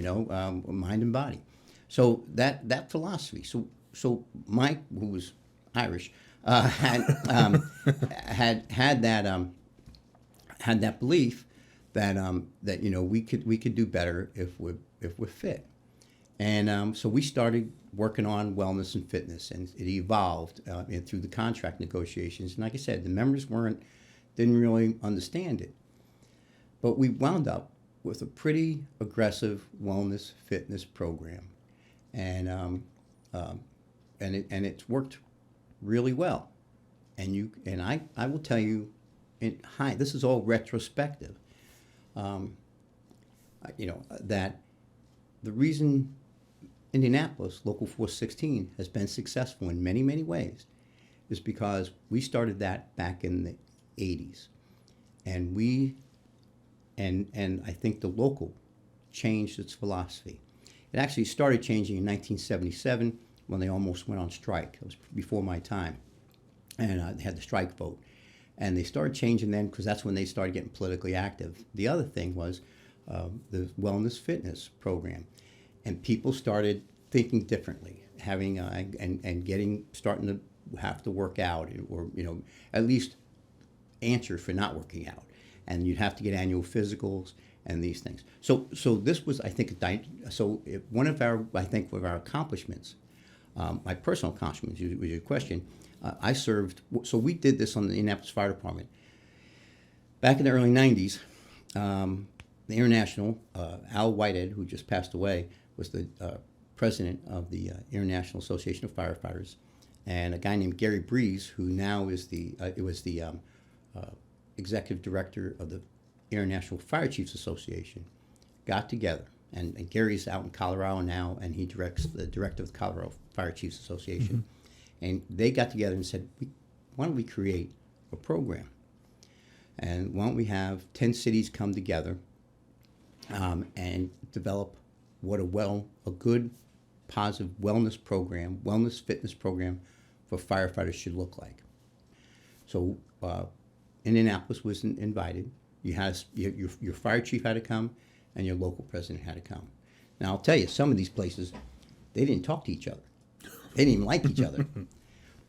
mind and body. So that philosophy. So Mike, who was Irish, had that belief that we could do better if we're fit. And so we started working on wellness and fitness, and it evolved through the contract negotiations. And like I said, the members didn't really understand it. But we wound up with a pretty aggressive wellness fitness program, and it's worked really well. And I will tell you, this is all retrospective. That the reason Indianapolis Local 416 has been successful in many, many ways is because we started that back in the 80s, and And I think the local changed its philosophy. It actually started changing in 1977 when they almost went on strike. It was before my time. And they had the strike vote. And they started changing then because that's when they started getting politically active. The other thing was the wellness fitness program. And people started thinking differently, starting to have to work out, or at least answer for not working out. And you'd have to get annual physicals and these things. So this was, I think, one of our accomplishments, my personal accomplishments, was your question. I served. So we did this on the Indianapolis Fire Department. back in the early 90s, the International, Al Whitehead, who just passed away, was the president of the International Association of Firefighters, and a guy named Gary Breeze, who now is the executive director of the International Fire Chiefs Association, got together. And Gary's out in Colorado now, and he directs the director of the Colorado Fire Chiefs Association. And they got together and said, why don't we create a program? And why don't we have 10 cities come together and develop what a good, positive wellness program, wellness fitness program for firefighters should look like. So Indianapolis was invited. You had your fire chief had to come, and your local president had to come. Now, I'll tell you, some of these places, they didn't talk to each other. They didn't even like each other.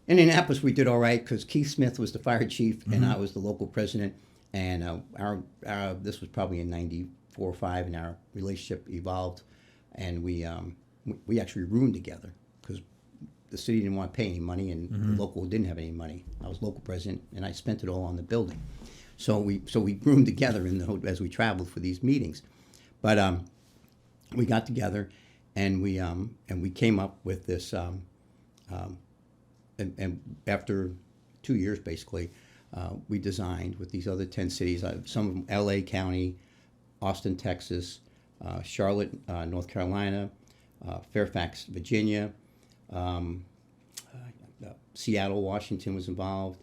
Indianapolis, we did all right because Keith Smith was the fire chief, and I was the local president. And this was probably in '94 or '95, and our relationship evolved, and we actually roomed together because the city didn't want to pay any money, and the local didn't have any money. I was local president, and I spent it all on the building. So we roomed together as we traveled for these meetings. But we got together, and we came up with this. And after 2 years, basically, we designed with these other 10 cities. Some of them: L.A. County, Austin, Texas, Charlotte, North Carolina, Fairfax, Virginia, Seattle, Washington was involved.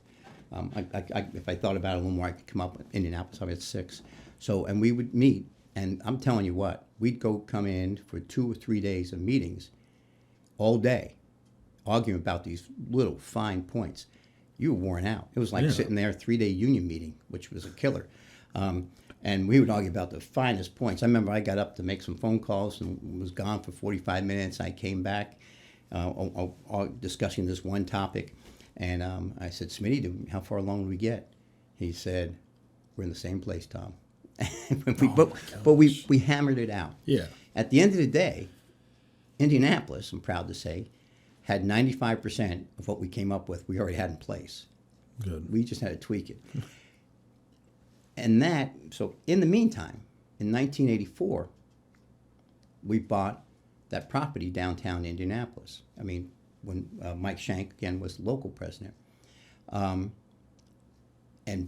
If I thought about it a little more, I could come up with Indianapolis. I'm at 6. So, and we would meet. And I'm telling you what, we'd come in for 2 or 3 days of meetings all day, arguing about these little fine points. You were worn out. It was like sitting there, a 3-day union meeting, which was a killer. And we would argue about the finest points. I remember I got up to make some phone calls and was gone for 45 minutes. I came back discussing this one topic. And I said, Smitty, how far along did we get? He said, we're in the same place, Tom. But we hammered it out. Yeah. At the end of the day, Indianapolis, I'm proud to say, had 95% of what we came up with we already had in place. Good. We just had to tweak it. And so in the meantime, in 1984, we bought that property downtown Indianapolis. I mean, when Mike Shank, again, was the local president. And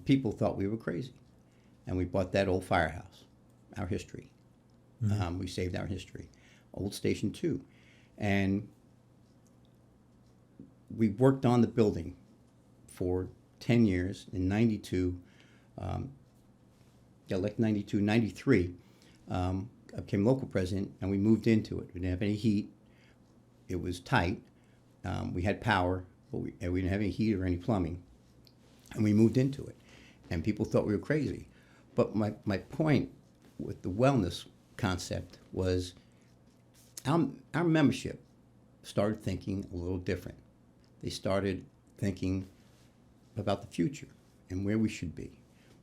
people thought we were crazy. And we bought that old firehouse, our history. We saved our history. Old Station 2. And we worked on the building for 10 years. In 92, like 92, 93, I became local president, and we moved into it. We didn't have any heat. It was tight. We had power, but we didn't have any heat or any plumbing. And we moved into it. And people thought we were crazy. But my point with the wellness concept was our membership started thinking a little different. They started thinking about the future and where we should be.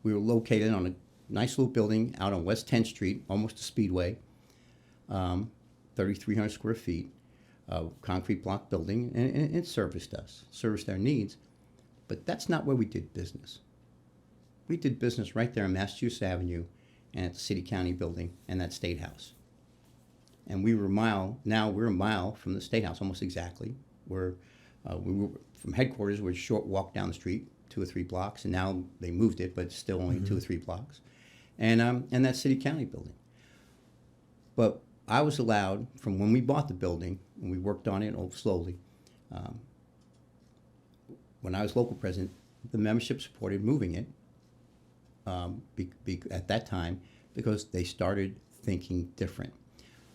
We were located on a nice little building out on West 10th Street, almost a speedway, 3,300 square feet, concrete block building, and it serviced our needs. But that's not where we did business. We did business right there on Massachusetts Avenue and at the City County building and that State House. And we're a mile from the State House, almost exactly. We were from headquarters, we're a short walk down the street, 2 or 3 blocks, and now they moved it, but it's still only 2 or 3 blocks. And that City County building. But I was allowed, from when we bought the building, and we worked on it slowly, when I was local president, the membership supported moving it at that time because they started thinking different.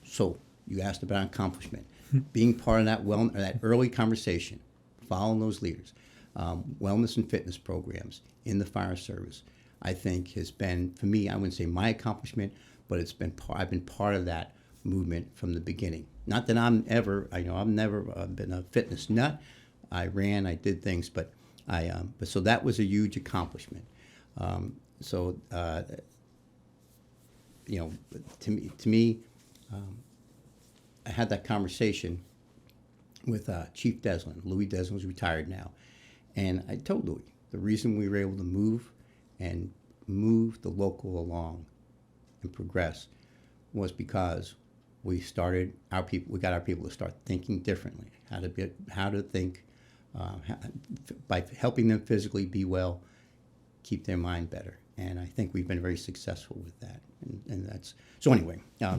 So you asked about accomplishment. Being part of that early conversation, following those leaders, wellness and fitness programs in the fire service, I think has been, for me, I wouldn't say my accomplishment, but I've been part of that movement from the beginning. Not that I've never been a fitness nut. I ran, I did things, but so that was a huge accomplishment. To me, I had that conversation with Chief Deslin. Louis Deslin was retired now, and I told Louis the reason we were able to move and moved the local along and progress was because we got our people to start thinking differently, how to think, by helping them physically be well, keep their mind better. And I think we've been very successful with that. And that's, so anyway, I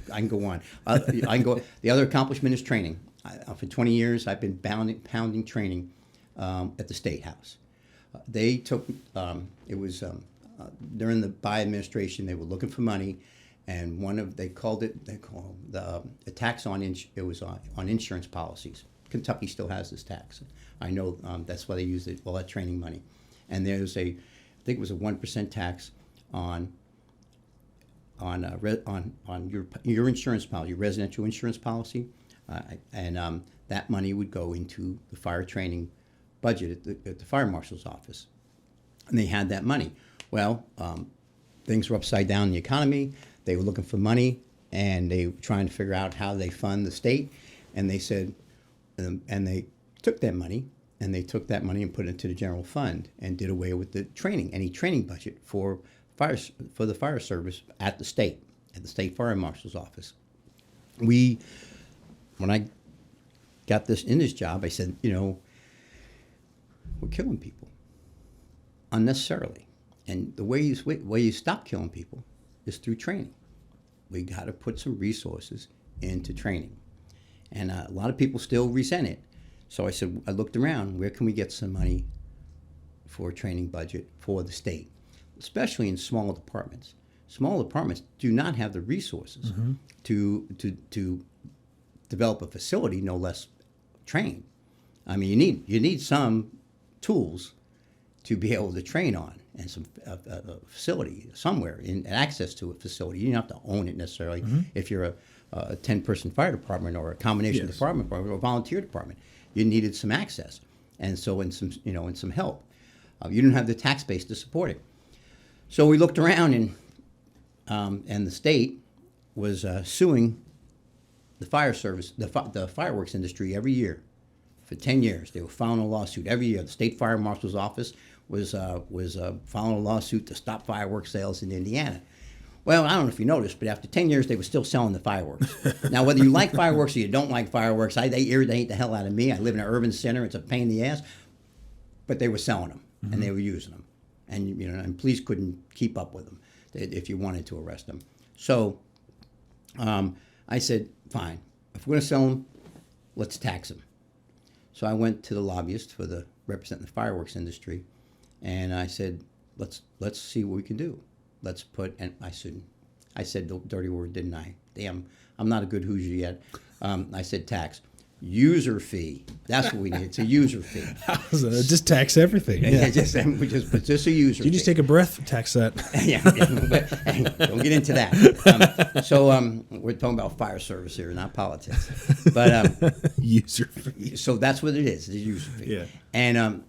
can go on. The other accomplishment is training. For 20 years, I've been pounding training at the State House. They took, during the Biden administration, they were looking for money, and they called the tax on insurance policies. Kentucky still has this tax. I know that's why they use all that training money. And there's I think it was a 1% tax on your insurance policy, your residential insurance policy, and that money would go into the fire training budget at the fire marshal's office, and they had that money. Well, things were upside down in the economy. They were looking for money, and they were trying to figure out how they fund the state, and they said, and they took that money. And they took that money and put it into the general fund and did away with the any training budget for the fire service at the state fire marshal's office. When I got in this job, I said, we're killing people unnecessarily, and the way you stop killing people is through training. We got to put some resources into training, and a lot of people still resent it. So I looked around, where can we get some money for a training budget for the state, especially in small departments. Small departments do not have the resources to develop a facility, no less train. I mean, you need some tools to be able to train on, and some a facility somewhere, in access to a facility. You don't have to own it necessarily if you're a 10-person fire department or a combination department or a volunteer department. You needed some access, and some help. You didn't have the tax base to support it. So we looked around, and the state was suing the fire service, the fireworks industry every year. For 10 years, they were filing a lawsuit every year. The state fire marshal's office was filing a lawsuit to stop fireworks sales in Indiana. Well, I don't know if you noticed, but after 10 years, they were still selling the fireworks. Now, whether you like fireworks or you don't like fireworks, they irritate the hell out of me. I live in an urban center. It's a pain in the ass. But they were selling them, and they were using them. And, and police couldn't keep up with them if you wanted to arrest them. So I said, fine. If we're going to sell them, let's tax them. So I went to the lobbyist representing the fireworks industry, and I said, let's see what we can do. Let's put, and I said the dirty word, didn't I? Damn, I'm not a good Hoosier yet. I said tax. User fee. That's what we need. It's a user fee. Just tax everything. Yeah, just a user fee. You just take a breath, tax that. yeah, but don't get into that. So we're talking about fire service here, not politics. But user fee. So that's what it is. The user fee. Yeah. And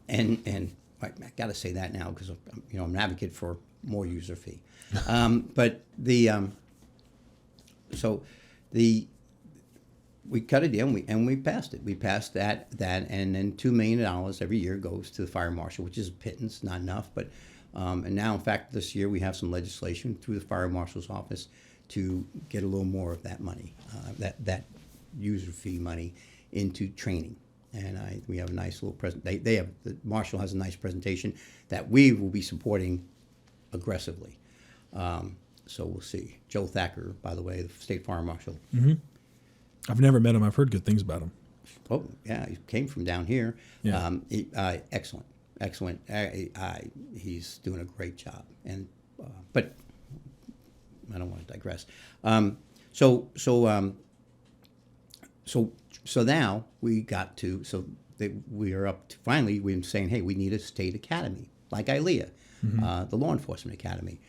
I got to say that now because I'm an advocate for more user fee. But we cut a deal and we passed it. We passed that, and then $2 million every year goes to the fire marshal, which is a pittance, not enough. But and now, in fact, this year we have some legislation through the fire marshal's office to get a little more of that money, that user fee money, into training. And we have a nice little the marshal has a nice presentation that we will be supporting aggressively. So we'll see. Joe Thacker, by the way, the state fire marshal. Mm-hmm. I've never met him. I've heard good things about him. Oh, yeah. He came from down here. Yeah. Excellent. He's doing a great job. And but I don't want to digress. So now we got to, we are up to, finally we're saying, hey, we need a state academy, like ILEA, the law enforcement academy.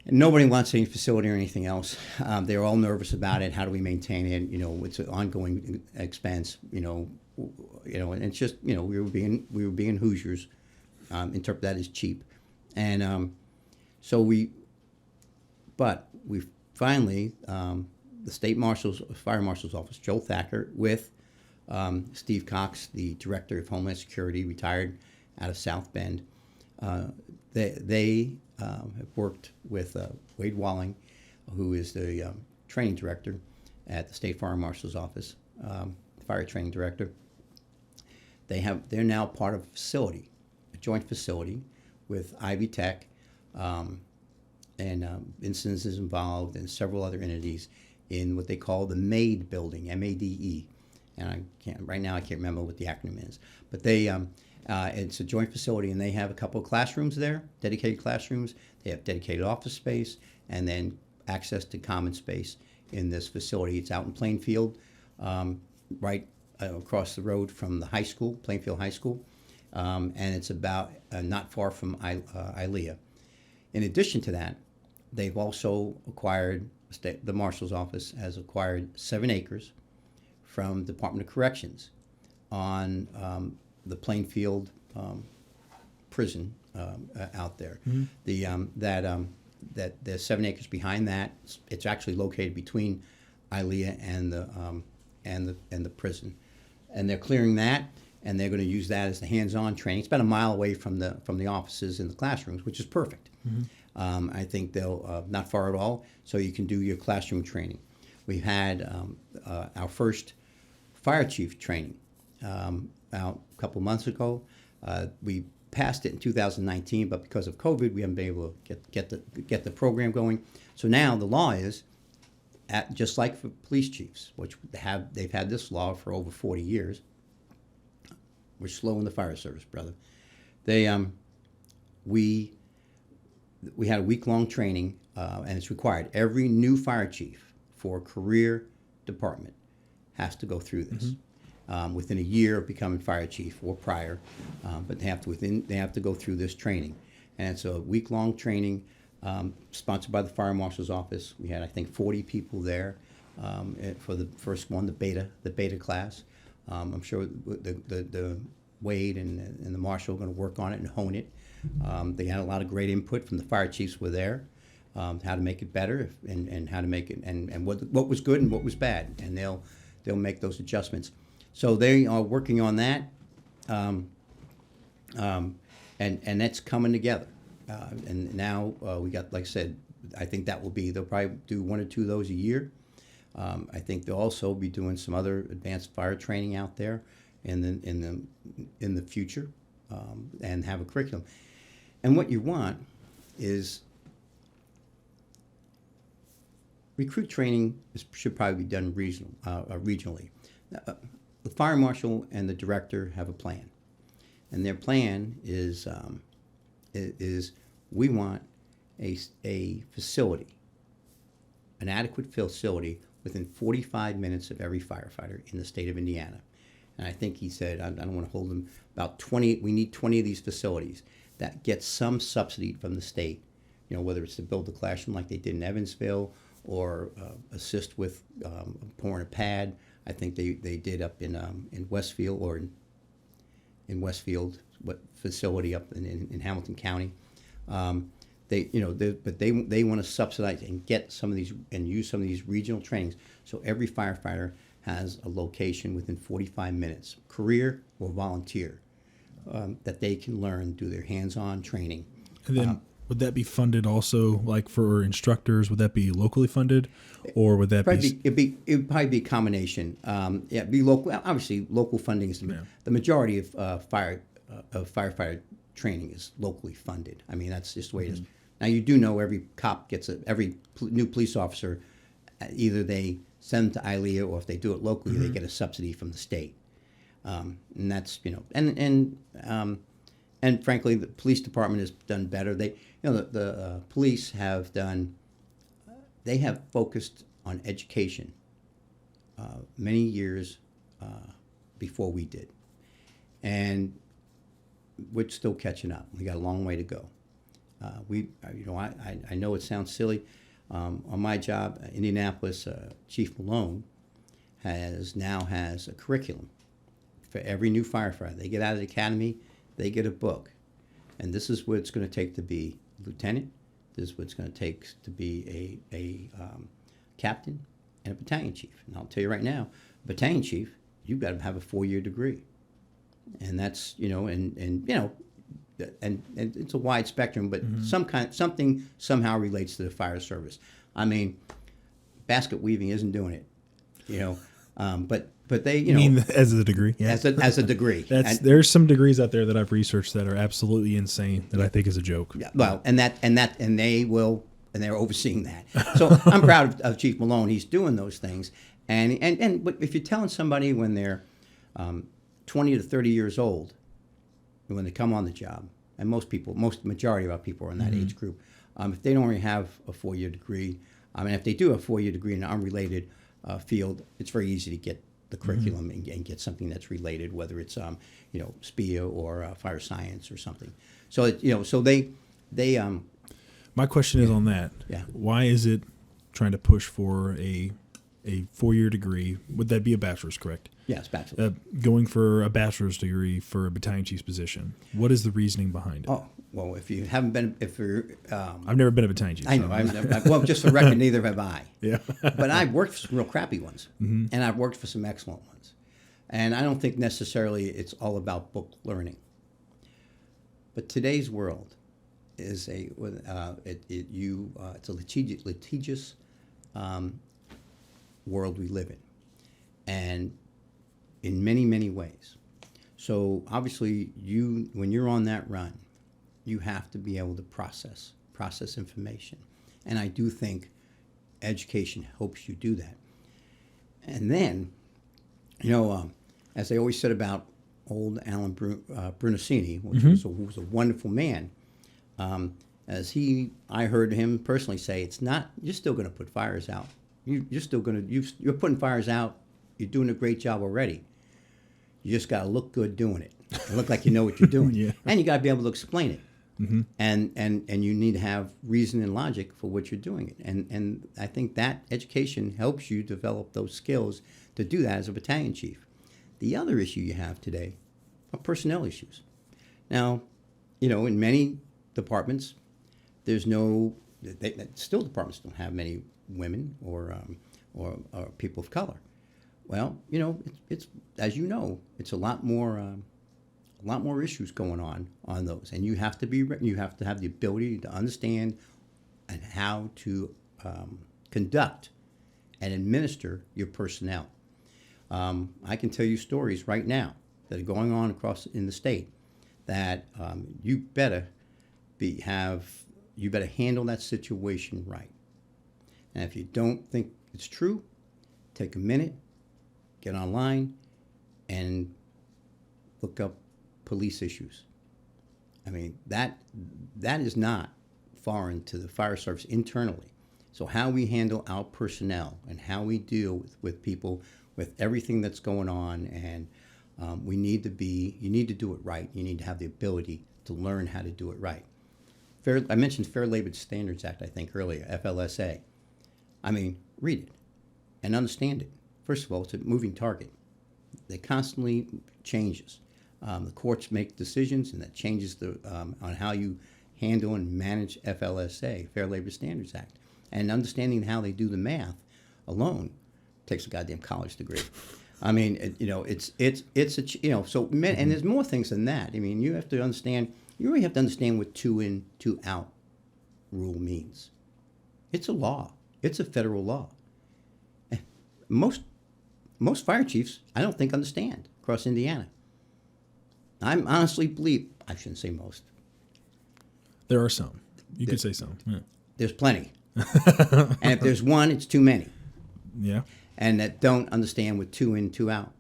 And nobody wants any facility or anything else. They're all nervous about it. How do we maintain it? It's an ongoing expense. And it's just, we were being Hoosiers. Interpret that as cheap, and but we finally, the state fire marshal's office, Joe Thacker, with Steve Cox, the director of Homeland Security, retired out of South Bend. they have worked with Wade Walling, who is the training director at the State Fire Marshal's office, fire training director. They're now part of a facility, a joint facility with Ivy Tech, and instances involved and several other entities in what they call the MADE building, M-A-D-E. And right now I can't remember what the acronym is, but it's a joint facility, and they have a couple of classrooms there, dedicated classrooms. They have dedicated office space, and then access to common space in this facility. It's out in Plainfield, right across the road from the high school, Plainfield High School, and it's about not far from ILEA. In addition to that, they've also acquired, the Marshal's office has acquired 7 acres from Department of Corrections on the Plainfield prison out there. Mm-hmm. That there's 7 acres behind that. It's actually located between ILEA and the prison, and they're clearing that, and they're going to use that as the hands-on training. It's about a mile away from the offices and the classrooms, which is perfect. Mm-hmm. I think they'll not far at all, so you can do your classroom training. We had our first fire chief training out a couple months ago. We passed it in 2019, but because of COVID, we haven't been able to get the program going. So now the law is, just like for police chiefs, which they've had this law for over 40 years. We're slow in the fire service, brother. We had a week-long training, and it's required. Every new fire chief for a career department has to go through this. Mm-hmm. Within a year of becoming fire chief or prior, but they have to go through this training, and it's a week-long training sponsored by the Fire Marshal's office. We had, I think, 40 people there for the first one, the beta class. I'm sure the Wade and the Marshal are going to work on it and hone it. They had a lot of great input from the fire chiefs were there, how to make it better and how to make it and what was good and what was bad, and they'll make those adjustments. So they are working on that, and that's coming together. And now we got, like I said, I think that will be, they'll probably do 1 or 2 of those a year. I think they'll also be doing some other advanced fire training out there in the future, and have a curriculum. And what you want is recruit training should probably be done regionally. The fire marshal and the director have a plan, and their plan is we want a facility, an adequate facility within 45 minutes of every firefighter in the state of Indiana. And I think he said, I don't want to hold them, about 20, we need 20 of these facilities that get some subsidy from the state, whether it's to build a classroom like they did in Evansville or assist with pouring a pad. I think they did up in Westfield or in Westfield, what facility up in Hamilton County. They want to subsidize and get some of these and use some of these regional trainings, so every firefighter has a location within 45 minutes, career or volunteer, that they can learn, do their hands-on training. And then would that be funded also, like for instructors? Would that be locally funded, or would that it would probably be a combination. It'd be local. Obviously, local funding is the majority of firefighter training is locally funded. I mean, that's just the way it is. Now, you do know every cop gets every new police officer, either they send them to ILEA, or if they do it locally, they get a subsidy from the state. And that's, and frankly, the police department has done better. The police have they have focused on education many years before we did. And we're still catching up. We got a long way to go. I know it sounds silly. On my job, Indianapolis, Chief Malone has a curriculum for every new firefighter. They get out of the academy, they get a book, and this is what it's going to take to be a lieutenant. This is what it's going to take to be a captain and a battalion chief. And I'll tell you right now, a battalion chief, you've got to have a 4-year degree, and that's and it's a wide spectrum, but something somehow relates to the fire service. I mean, basket weaving isn't doing it, but they, You mean as a degree? Yeah. as a degree. There's some degrees out there that I've researched that are absolutely insane that I think is a joke. Yeah, well, and they're overseeing that. So I'm proud of Chief Malone. He's doing those things, but if you're telling somebody when they're 20 to 30 years old, when they come on the job, and majority of our people are in that age group, if they don't already have a 4-year degree, if they do a 4-year degree in an unrelated field, it's very easy to get the curriculum and get something that's related, whether it's SPIA or fire science or something. So they My question is on that. Yeah. Why is it trying to push for a 4-year degree? Would that be a bachelor's, correct? Yes, bachelor's. Going for a bachelor's degree for a battalion chief's position. What is the reasoning behind it? Oh, well, if you haven't been, if you're... I've never been a battalion chief. I know. Well, just for record, neither have I. Yeah. But I've worked for some real crappy ones, and I've worked for some excellent ones. And I don't think necessarily it's all about book learning. But today's world is it's a litigious world we live in, and in many, many ways. So obviously, when you're on that run, you have to be able to process information, and I do think education helps you do that. And then, as they always said about old Alan Brunacini, which was a wonderful man. I heard him personally say, "It's not. You're still going to put fires out. You're still going to. You're putting fires out. You're doing a great job already. You just got to look good doing it. And look like you know what you're doing. Yeah. And you got to be able to explain it. And you need to have reason and logic for what you're doing. And I think that education helps you develop those skills to do that as a battalion chief. The other issue you have today are personnel issues. Now, in many departments, still departments don't have many women or people of color. Well, it's as it's a lot more issues going on those, and you have to have the ability to understand and how to conduct and administer your personnel. I can tell you stories right now that are going on across in the state that you better handle that situation right. And if you don't think it's true, take a minute, get online, and look up police issues. I mean, that is not foreign to the fire service internally. So how we handle our personnel and how we deal with people, with everything that's going on, and you need to do it right. You need to have the ability to learn how to do it right. I mentioned Fair Labor Standards Act, I think, earlier, FLSA. I mean, read it and understand it. First of all, it's a moving target. It constantly changes. The courts make decisions, and that changes on how you handle and manage FLSA, Fair Labor Standards Act. And understanding how they do the math alone takes a goddamn college degree. I mean, and there's more things than that. I mean, you really have to understand what 2 in, 2 out rule means. It's a law. It's a federal law. Most fire chiefs, I don't think, understand across Indiana. I honestly believe, I shouldn't say most. There are some. You could say some. Yeah. There's plenty. And if there's one, it's too many. Yeah. And that don't understand with 2 in, 2 out.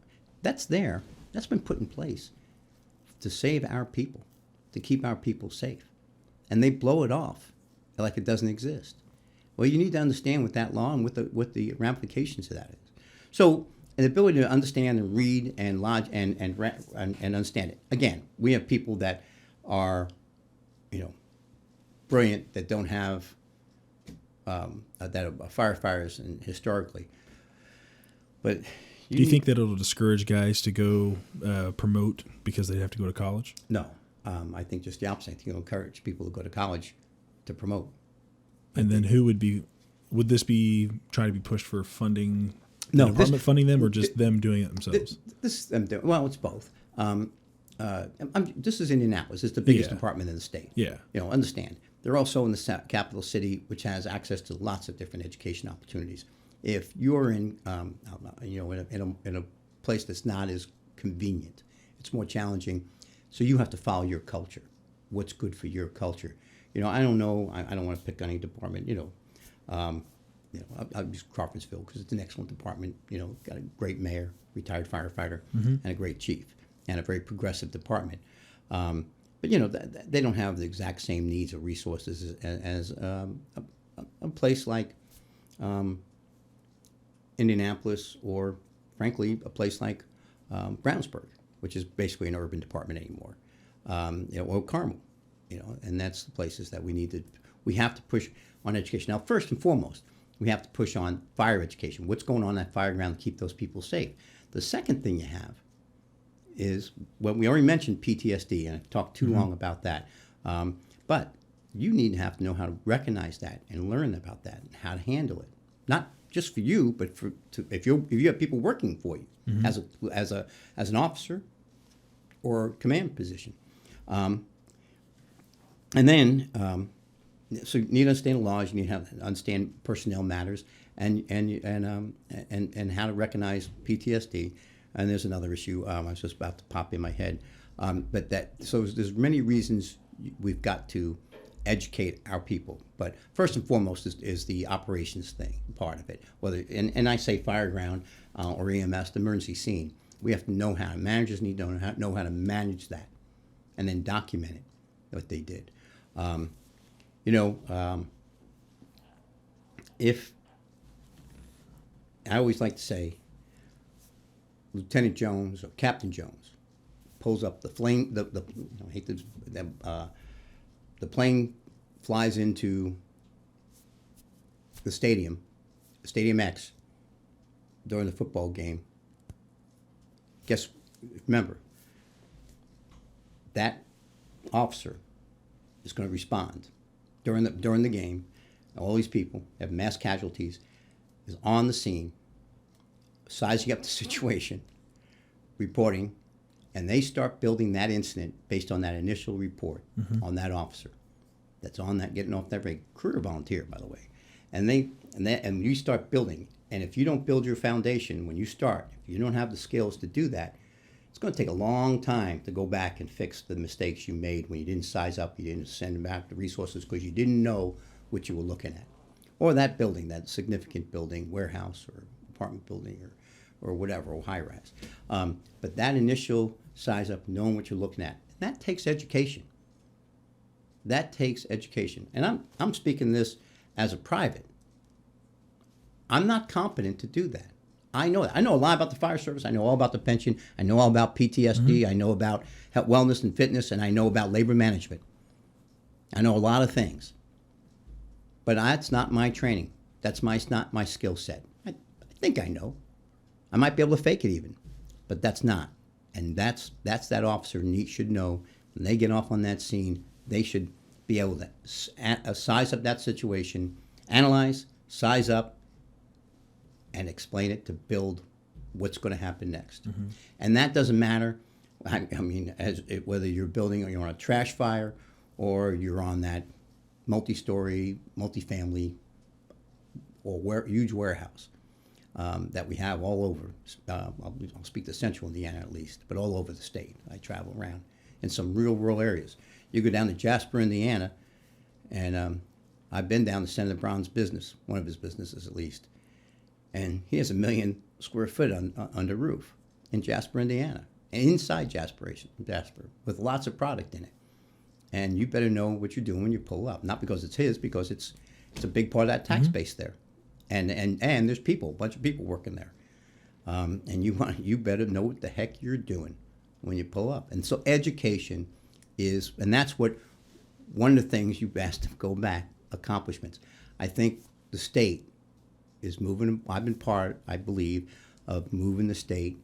That's there. That's been put in place to save our people, to keep our people safe. And they blow it off like it doesn't exist. Well, you need to understand what that law and what the ramifications of that is. So, an ability to understand and read and understand it. Again, we have people that are, brilliant, that don't have that are firefighters and historically. But do you think that it'll discourage guys to go promote because they have to go to college? No, I think just the opposite. I think it'll encourage people to go to college to promote. And then would this be trying to be pushed for funding? No, the department funding them, or just them doing it themselves? This is them doing. Well, it's both. this is Indianapolis. It's the biggest Yeah. department in the state. Yeah. Understand. They're also in the capital city, which has access to lots of different education opportunities. If you're in, in a place that's not as convenient, it's more challenging. So you have to follow your culture. What's good for your culture? I don't know. I don't want to pick any department. I'll use Crawfordsville because it's an excellent department. Got a great mayor, retired firefighter, and a great chief, and a very progressive department. But they don't have the exact same needs or resources as a place like Indianapolis, or frankly, a place like Brownsburg, which is basically an urban department anymore, or Carmel, and that's the places that we have to push on education. Now, first and foremost, we have to push on fire education. What's going on at fire ground to keep those people safe? The second thing you have is, well, we already mentioned PTSD, and I talked too long about that. But you have to know how to recognize that and learn about that and how to handle it. Not just for you, but if you have people working for you as an officer or command position. And then, so you need to understand the laws. You need to understand personnel matters, and how to recognize PTSD. And there's another issue I was just about to pop in my head, so there's many reasons we've got to educate our people. But first and foremost is the operations part of it. And I say fire ground or EMS, the emergency scene. We have to know how. Managers need to know how to manage that, and then document it, what they did. If I always like to say, Lieutenant Jones or Captain Jones pulls up the flame. The plane flies into the Stadium X, during the football game. Remember, that officer is going to respond during the game. All these people have mass casualties, is on the scene, sizing up the situation, reporting, and they start building that incident based on that initial report on that officer that's on that, getting off that rig, career volunteer, by the way. And you start building, and if you don't build your foundation when you start, if you don't have the skills to do that, it's going to take a long time to go back and fix the mistakes you made when you didn't size up, you didn't send back the resources because you didn't know what you were looking at. Or that building, that significant building, warehouse or apartment building or whatever, or high-rise. But that initial size up, knowing what you're looking at, that takes education. That takes education. And I'm speaking this as a private. I'm not competent to do that. I know that. I know a lot about the fire service. I know all about the pension. I know all about PTSD. I know about health, wellness and fitness, and I know about labor management. I know a lot of things. But that's not my training. That's not my skill set. I think I know. I might be able to fake it even, but that's not. And that's that officer should know when they get off on that scene, they should be able to size up that situation, analyze, size up, and explain it to build what's going to happen next. And that doesn't matter. I mean, whether you're building or you're on a trash fire or you're on that multi-story, multi-family, or huge warehouse that we have all over. I'll speak to Central Indiana at least, but all over the state. I travel around in some real rural areas. You go down to Jasper, Indiana, and I've been down to Senator Brown's business, one of his businesses at least, and he has 1 million square foot under roof in Jasper, Indiana, and inside Jasper, with lots of product in it. And you better know what you're doing when you pull up, not because it's his, because it's a big part of that tax base there, and there's a bunch of people working there, and you better know what the heck you're doing when you pull up. And so education is, and that's what one of the things you've asked to go back, accomplishments. I think the state is moving. I've been part, I believe, of moving the state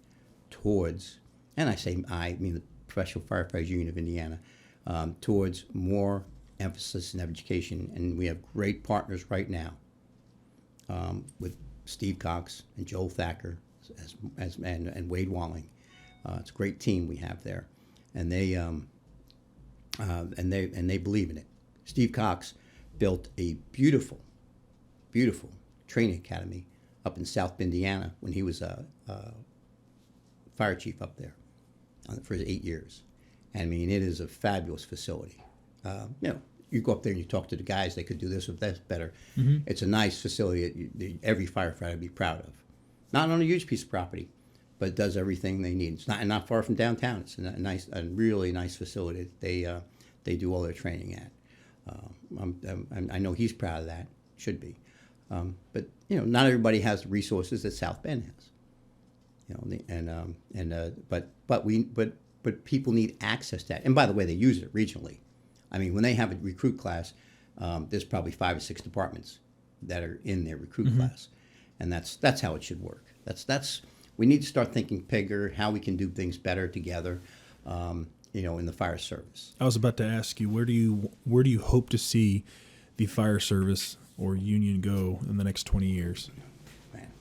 towards, and I mean the Professional Firefighters Union of Indiana, towards more emphasis in education. And we have great partners right now with Steve Cox and Joel Thacker and Wade Walling. It's a great team we have there. and they believe in it. Steve Cox built a beautiful, beautiful training academy up in South Indiana when he was a fire chief up there for his 8 years. And I mean, it is a fabulous facility. You go up there and you talk to the guys, they could do this or that's better. Mm-hmm. It's a nice facility that every firefighter would be proud of. Not on a huge piece of property, but it does everything they need. It's not far from downtown. It's a really nice facility. They do all their training at. I know he's proud of that. Should be. But not everybody has the resources that South Bend has. But people need access to that. And by the way, they use it regionally. I mean, when they have a recruit class, there's probably 5 or 6 departments that are in their recruit mm-hmm. class, and that's how it should work. We need to start thinking bigger, how we can do things better together, in the fire service. I was about to ask you, where do you hope to see the fire service or union go in the next 20 years? Man,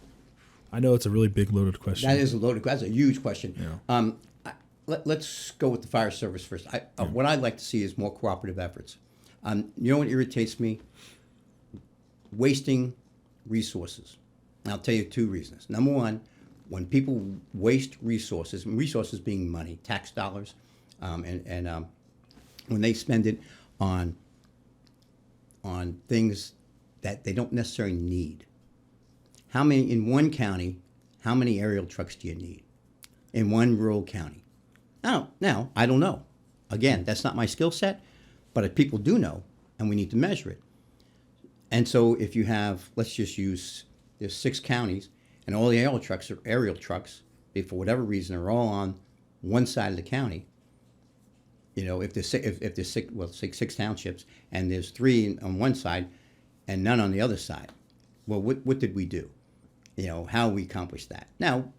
I know it's a really big, loaded question. That is a loaded question. That's a huge question. Yeah. Let's go with the fire service first. What I'd like to see is more cooperative efforts. You know what irritates me? Wasting resources. And I'll tell you 2 reasons. Number one, when people waste resources, and resources being money, tax dollars, and when they spend it on things that they don't necessarily need. In one county, how many aerial trucks do you need? In one rural county? Now, I don't know. Again, that's not my skill set, but if people do know, and we need to measure it. And so if you have, let's just use, there's 6 counties, and all the aerial trucks, they, for whatever reason, are all on one side of the county. If there's 6 townships, and there's 3 on one side, and none on the other side. Well, what did we do? How we accomplished that? Now,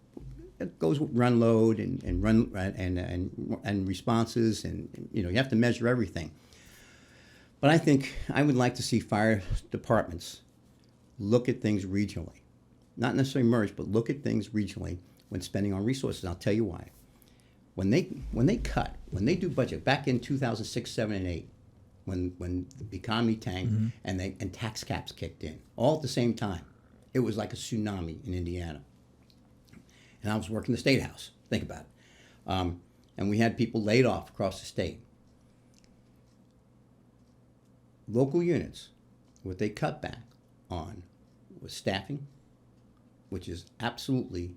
it goes with run load and run and responses, and you have to measure everything. But I think I would like to see fire departments look at things regionally, not necessarily merge, but look at things regionally when spending on resources. And I'll tell you why. When they do budget back in 2006, 7, and 8, when the economy tanked mm-hmm. and tax caps kicked in all at the same time, it was like a tsunami in Indiana. And I was working the State House. Think about it. And we had people laid off across the state. Local units, what they cut back on was staffing, which is absolutely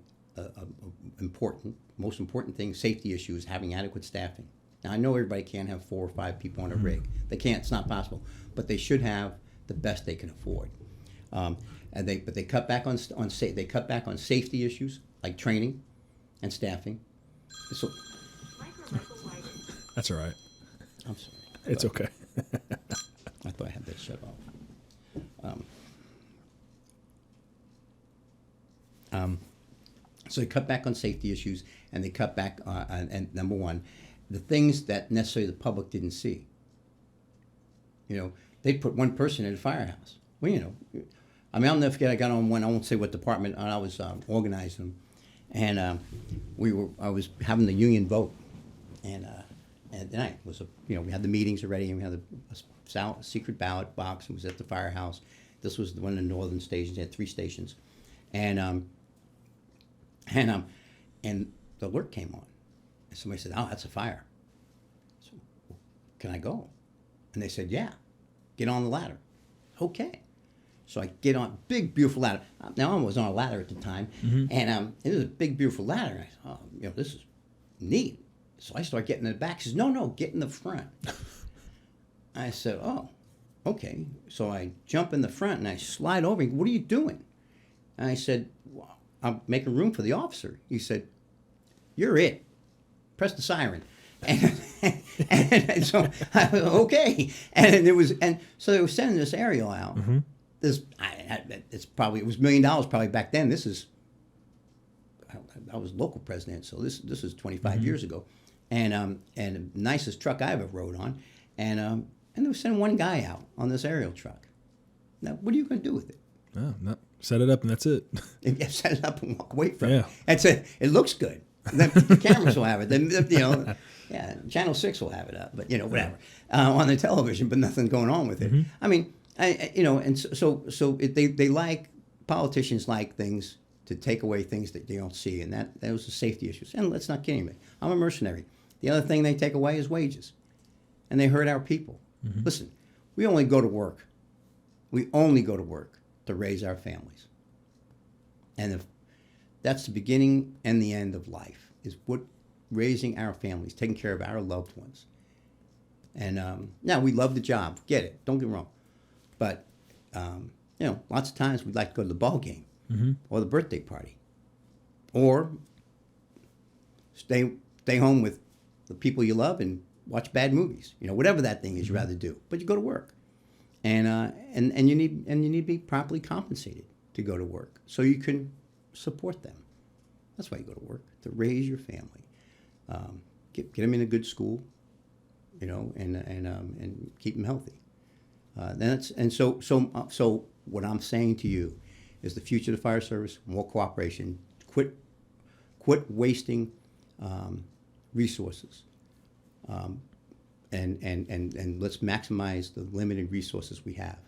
most important thing. Safety issues, having adequate staffing. Now, I know everybody can't have 4 or 5 people on a rig. They can't. It's not possible. But they should have the best they can afford. But they cut back on safety issues like training and staffing. So, that's all right. I'm sorry. It's okay. I thought I had that shut off. So they cut back on safety issues, and they cut back on, and number one, the things that necessarily the public didn't see. They put one person in a firehouse. Well, I'll never forget. I got on one. I won't say what department. I was organizing them, and I was having the union vote, and then I was we had the meetings already, and we had a secret ballot box. It was at the firehouse. This was one of the northern stations. They had 3 stations, and the alert came on, and somebody said, "Oh, that's a fire." So, can I go? And they said, "Yeah, get on the ladder." Okay. So I get on big, beautiful ladder. Now I was on a ladder at the time, mm-hmm. and it was a big, beautiful ladder. And I thought, oh, this is neat. So I start getting in the back. She says, "No, get in the front." I said, "Oh, okay." So I jump in the front and I slide over. What are you doing? And I said, well, "I'm making room for the officer." He said, "You're it. Press the siren." And so I was, okay. So they were sending this aerial out. Mm-hmm. It was $1 million probably back then. I was local president, so this is 25 mm-hmm. years ago, and the nicest truck I ever rode on, and they were sending one guy out on this aerial truck. Now, what are you going to do with it? Oh, no. Set it up and that's it. Yeah, set it up and walk away from it. And so it looks good. The cameras will have it. Then, yeah, Channel 6 will have it up, but whatever on the television, but nothing going on with it. I mean, and they like politicians like things to take away things that they don't see, and that was the safety issues. And let's not kid anybody. I'm a mercenary. The other thing they take away is wages, and they hurt our people. Listen, we only go to work. We only go to work to raise our families, and that's the beginning and the end of life. Is what raising our families, taking care of our loved ones. And now we love the job. Get it? Don't get me wrong, but lots of times we'd like to go to the ball game or the birthday party, or stay home with the people you love and watch bad movies. Whatever that thing is you'd rather do, but you go to work, and you need to be properly compensated to go to work so you can support them. That's why you go to work, to raise your family, get them in a good school, and keep them healthy. So what I'm saying to you is the future of the fire service, more cooperation. Quit wasting resources, and let's maximize the limited resources we have.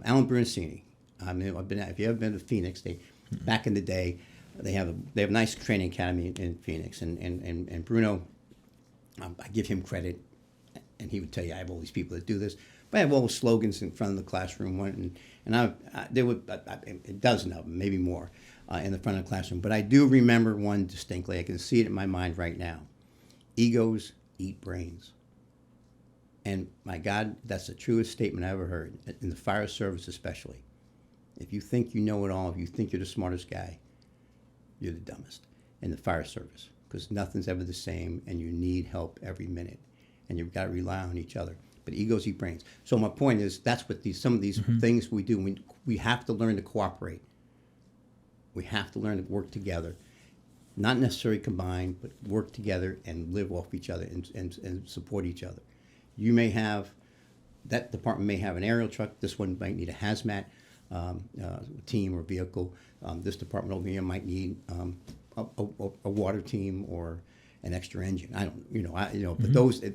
Alan Bernstein, if you ever been to Phoenix, back in the day, they have a nice training academy in Phoenix, and Bruno, I give him credit, and he would tell you I have all these people that do this, but I have all the slogans in front of the classroom, and there were a dozen of them, maybe more, in the front of the classroom. But I do remember one distinctly. I can see it in my mind right now. Egos eat brains. And my God, that's the truest statement I ever heard, in the fire service especially. If you think you know it all, if you think you're the smartest guy, you're the dumbest in the fire service, because nothing's ever the same, and you need help every minute, and you've got to rely on each other. But egos eat brains. So my point is, that's what some of these things we do. We have to learn to cooperate. We have to learn to work together, not necessarily combine, but work together and live off each other and support each other. That department may have an aerial truck. This one might need a hazmat team or vehicle. This department over here might need a water team or an extra engine. I don't,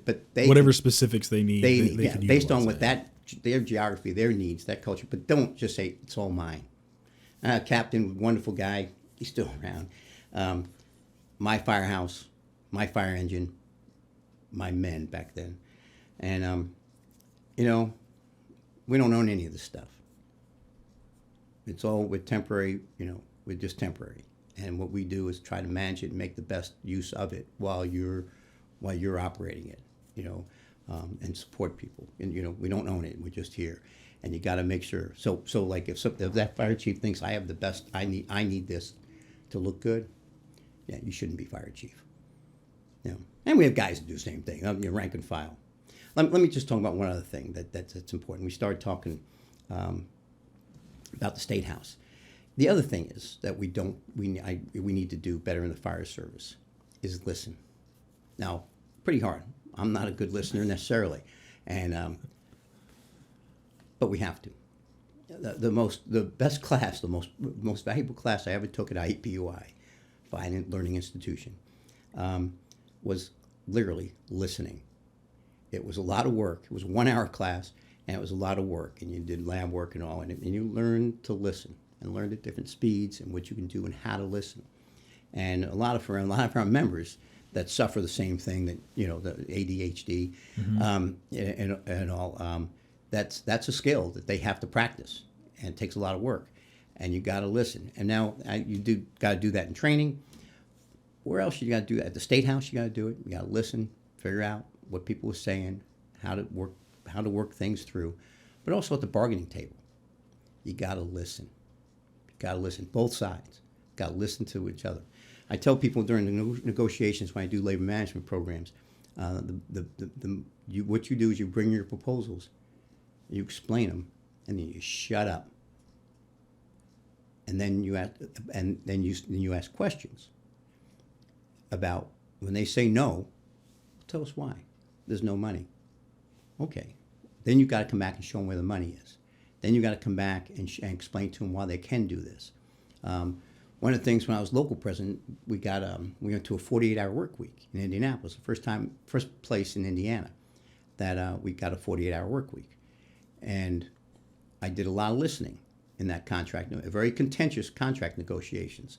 but whatever specifics they need, they can based on what that. their geography, their needs, that culture. But don't just say it's all mine. Captain, wonderful guy, he's still around. My firehouse, my fire engine, my men back then, and we don't own any of this stuff. It's all with temporary, we're just temporary. And what we do is try to manage it and make the best use of it while you're operating it, and support people. And we don't own it; we're just here, and you got to make sure. So like if that fire chief thinks I have the best, I need this to look good, yeah, you shouldn't be fire chief. And we have guys that do the same thing, rank and file. Let me just talk about one other thing that's important. We started talking about the State House. The other thing is that we need to do better in the fire service is listen. Now, pretty hard. I'm not a good listener necessarily, but we have to. The best class, the most valuable class I ever took at IPUI, Fine Learning Institution, was literally listening. It was a lot of work. It was a 1-hour class, and it was a lot of work, and you did lab work and all, and you learned to listen and learned at different speeds and what you can do and how to listen. And a lot of our members that suffer the same thing, that the ADHD and all, that's a skill that they have to practice, and it takes a lot of work, and you got to listen. And now you got to do that in training. Where else you got to do that? At the State House, you got to do it. You got to listen, figure out what people are saying, how to work things through, but also at the bargaining table, you got to listen. You got to listen, both sides. Got to listen to each other. I tell people during the negotiations when I do labor management programs, what you do is you bring your proposals, you explain them, and then you shut up, and then you ask questions about when they say no. Tell us why. There's no money. Okay. Then you got to come back and show them where the money is. Then you got to come back and explain to them why they can do this. one of the things when I was local president, we went to a 48-hour work week in Indianapolis, first place in Indiana that we got a 48-hour work week. And I did a lot of listening in that contract, very contentious contract negotiations.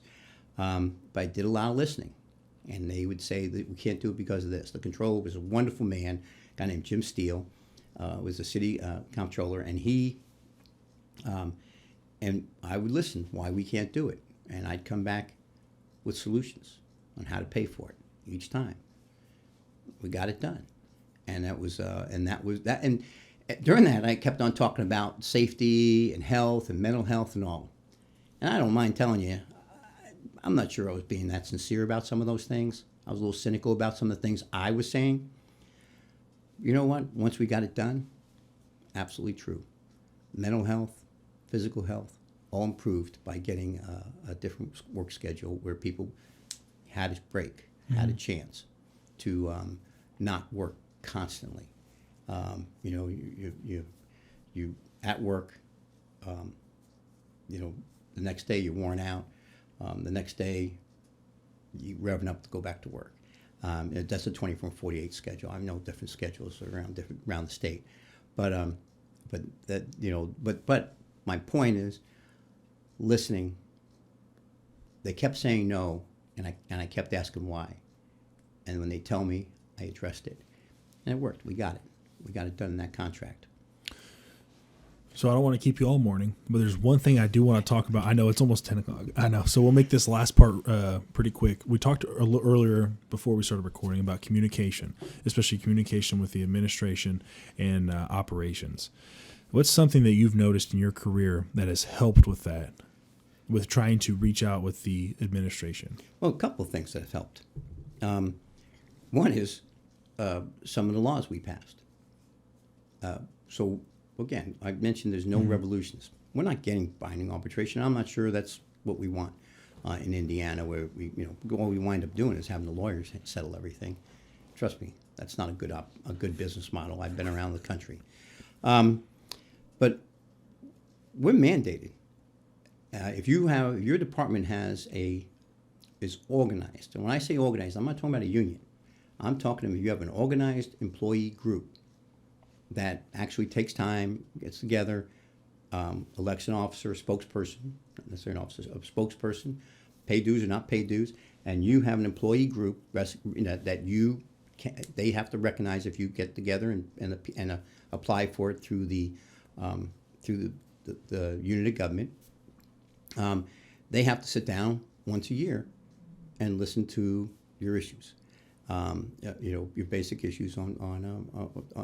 But I did a lot of listening. And they would say that we can't do it because of this. The controller was a wonderful man, a guy named Jim Steele, was the city comptroller, and and I would listen why we can't do it. And I'd come back with solutions on how to pay for it each time. We got it done. And that was that. And during that, I kept on talking about safety and health and mental health and all. And I don't mind telling you, I'm not sure I was being that sincere about some of those things. I was a little cynical about some of the things I was saying. You know what? Once we got it done, absolutely true. Mental health, physical health, all improved by getting a different work schedule where people had a break, had a chance to not work constantly. You at work, the next day you're worn out. The next day you revving up to go back to work. That's a 24/48 schedule. I know different schedules around the state, but my point is listening. They kept saying no, and I kept asking why, and when they tell me, I addressed it, and it worked. We got it. We got it done in that contract. So I don't want to keep you all morning, but there's one thing I do want to talk about. I know it's almost 10 o'clock. I know. So we'll make this last part pretty quick. We talked a little earlier before we started recording about communication, especially communication with the administration and operations. What's something that you've noticed in your career that has helped with that, with trying to reach out with the administration? Well, a couple of things that have helped. One is some of the laws we passed. So again, I mentioned there's no revolutions. We're not getting binding arbitration. I'm not sure that's what we want in Indiana, where all we wind up doing is having the lawyers settle everything. Trust me, that's not a good business model. I've been around the country, but we're mandated. If your department is organized, and when I say organized, I'm not talking about a union. I'm talking about you have an organized employee group that actually takes time, gets together, elects an officer, a spokesperson, not necessarily an officer, a spokesperson, pay dues or not pay dues, and you have an employee group that they have to recognize if you get together and apply for it through the unit of government. They have to sit down once a year and listen to your issues. Your basic issues on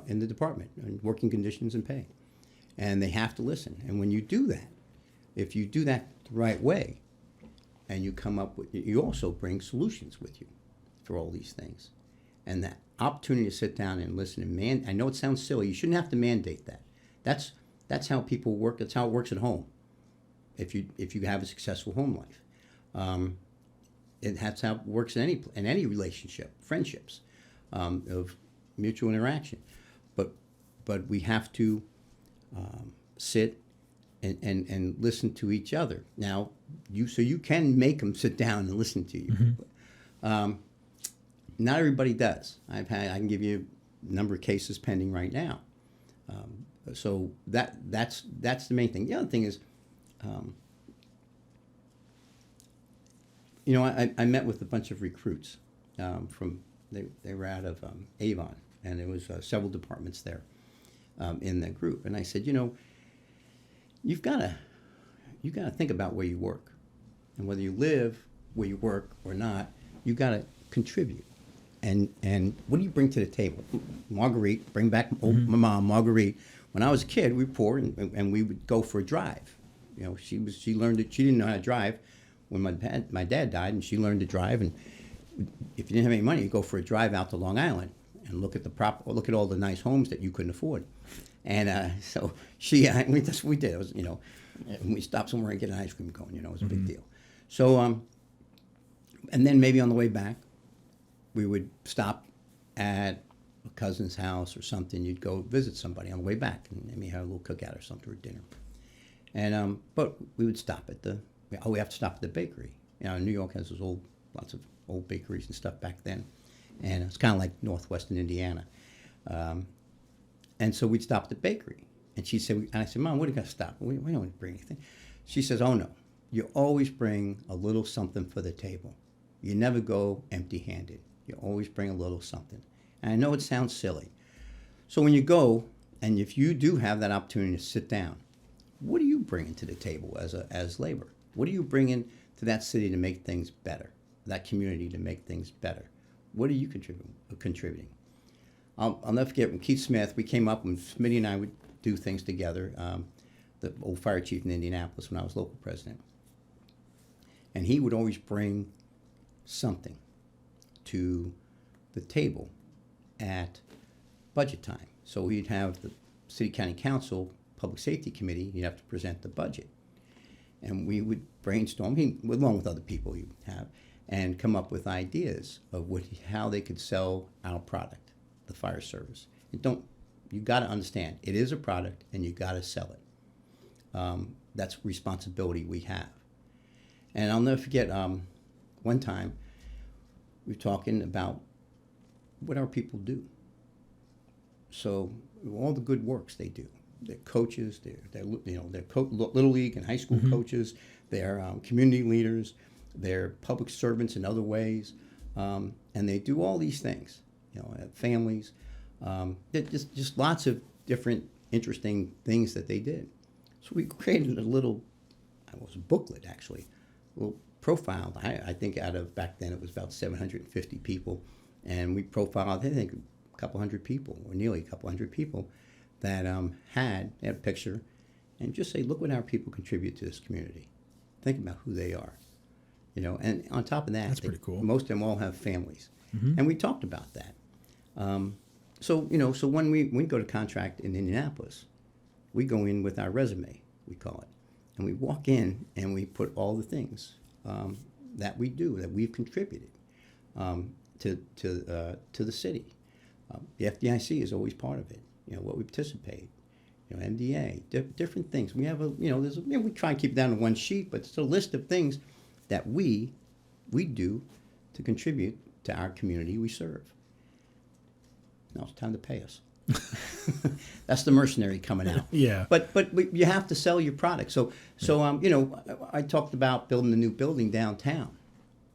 in the department, and working conditions and pay, and they have to listen. And when you do that, if you do that the right way, and you also bring solutions with you for all these things, and that opportunity to sit down and listen and I know it sounds silly. You shouldn't have to mandate that. That's how people work. That's how it works at home. If you have a successful home life. That's how it works in any relationship, friendships, of mutual interaction. But we have to sit and listen to each other. Now, you can make them sit down and listen to you. Mm-hmm. Not everybody does. I can give you a number of cases pending right now. So that's the main thing. The other thing is. I met with a bunch of recruits they were out of Avon, and there was several departments there in the group. And I said, you've got to think about where you work, and whether you live where you work or not, you've got to contribute. And what do you bring to the table? Marguerite, bring back my mom, Marguerite. When I was a kid, we were poor, and we would go for a drive. She learned it. She didn't know how to drive when my dad died, and she learned to drive. And if you didn't have any money, you go for a drive out to Long Island and look at all the nice homes that you couldn't afford. And so that's what we did. It was, we stopped somewhere and get an ice cream cone. It was a big deal. So, and then maybe on the way back, we would stop at a cousin's house or something. You'd go visit somebody on the way back, and maybe have a little cookout or something, or dinner. And but we would stop at we have to stop at the bakery. New York has lots of old bakeries and stuff back then, and it's kind of like northwestern Indiana. And so we'd stop at the bakery, and she said, and I said, Mom, what are you gonna stop? We don't bring anything. She says, oh no, you always bring a little something for the table. You never go empty-handed. You always bring a little something. And I know it sounds silly. So when you go, and if you do have that opportunity to sit down, what are you bringing to the table as labor? What are you bringing to that city to make things better? That community to make things better? What are you contributing? I'll never forget when Keith Smith, we came up, and Smitty and I would do things together, the old fire chief in Indianapolis when I was local president. And he would always bring something to the table at budget time. So we'd have the City County Council Public Safety Committee, you'd have to present the budget. And we would brainstorm, along with other people you have, and come up with ideas of how they could sell our product, the fire service. You got to understand, it is a product, and you got to sell it. That's responsibility we have. And I'll never forget, one time we were talking about what our people do. So all the good works they do. They're coaches. They're little league and high school coaches. They're community leaders. They're public servants in other ways, and they do all these things. Families. Just lots of different interesting things that they did. So we created it was a booklet actually, a little profile. I think back then it was about 750 people, and we profiled I think a couple hundred people, or nearly a couple hundred people, that had a picture, and just say, look what our people contribute to this community. Think about who they are, And on top of that, that's pretty cool. Most of them all have families, and we talked about that. So when we go to contract in Indianapolis, we go in with our resume, we call it, and we walk in and we put all the things that we do, that we've contributed to the city. The FDIC is always part of it. What we participate. MDA, different things. We have we try and keep it down to one sheet, but it's a list of things that we do to contribute to our community we serve. Now it's time to pay us. That's the mercenary coming out. Yeah. But you have to sell your product. So I talked about building a new building downtown.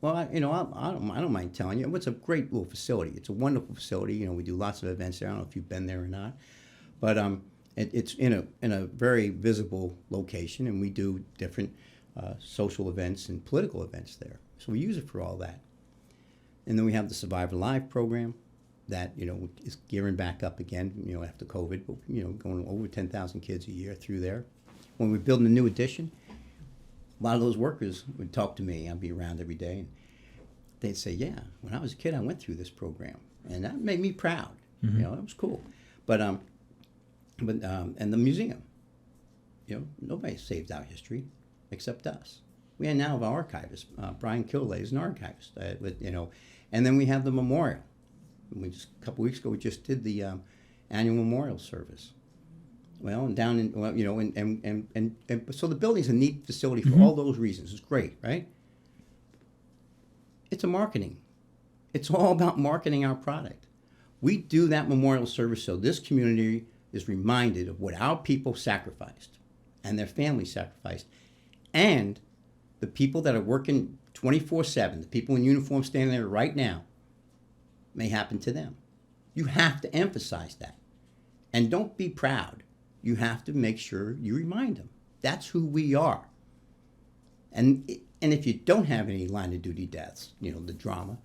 Well, I don't mind telling you, it's a great little facility. It's a wonderful facility. We do lots of events there. I don't know if you've been there or not, but it's in a very visible location, and we do different social events and political events there. So we use it for all that. And then we have the Survivor Live program that is gearing back up again. After COVID, going over 10,000 kids a year through there. When we're building a new addition, a lot of those workers would talk to me. I'd be around every day, and they'd say, "Yeah, when I was a kid, I went through this program, and that made me proud. It was cool." But and the museum, nobody saved our history except us. We now have an archivist. Brian Killelay is an archivist. And then we have the memorial. A couple weeks ago, we just did the annual memorial service. Well, and down in and so the building's a neat facility for all those reasons. It's great, right? It's a marketing. It's all about marketing our product. We do that memorial service so this community is reminded of what our people sacrificed and their families sacrificed, and the people that are working 24/7, the people in uniform standing there right now, may happen to them. You have to emphasize that. And don't be proud. You have to make sure you remind them. That's who we are. And if you don't have any line of duty deaths, the drama,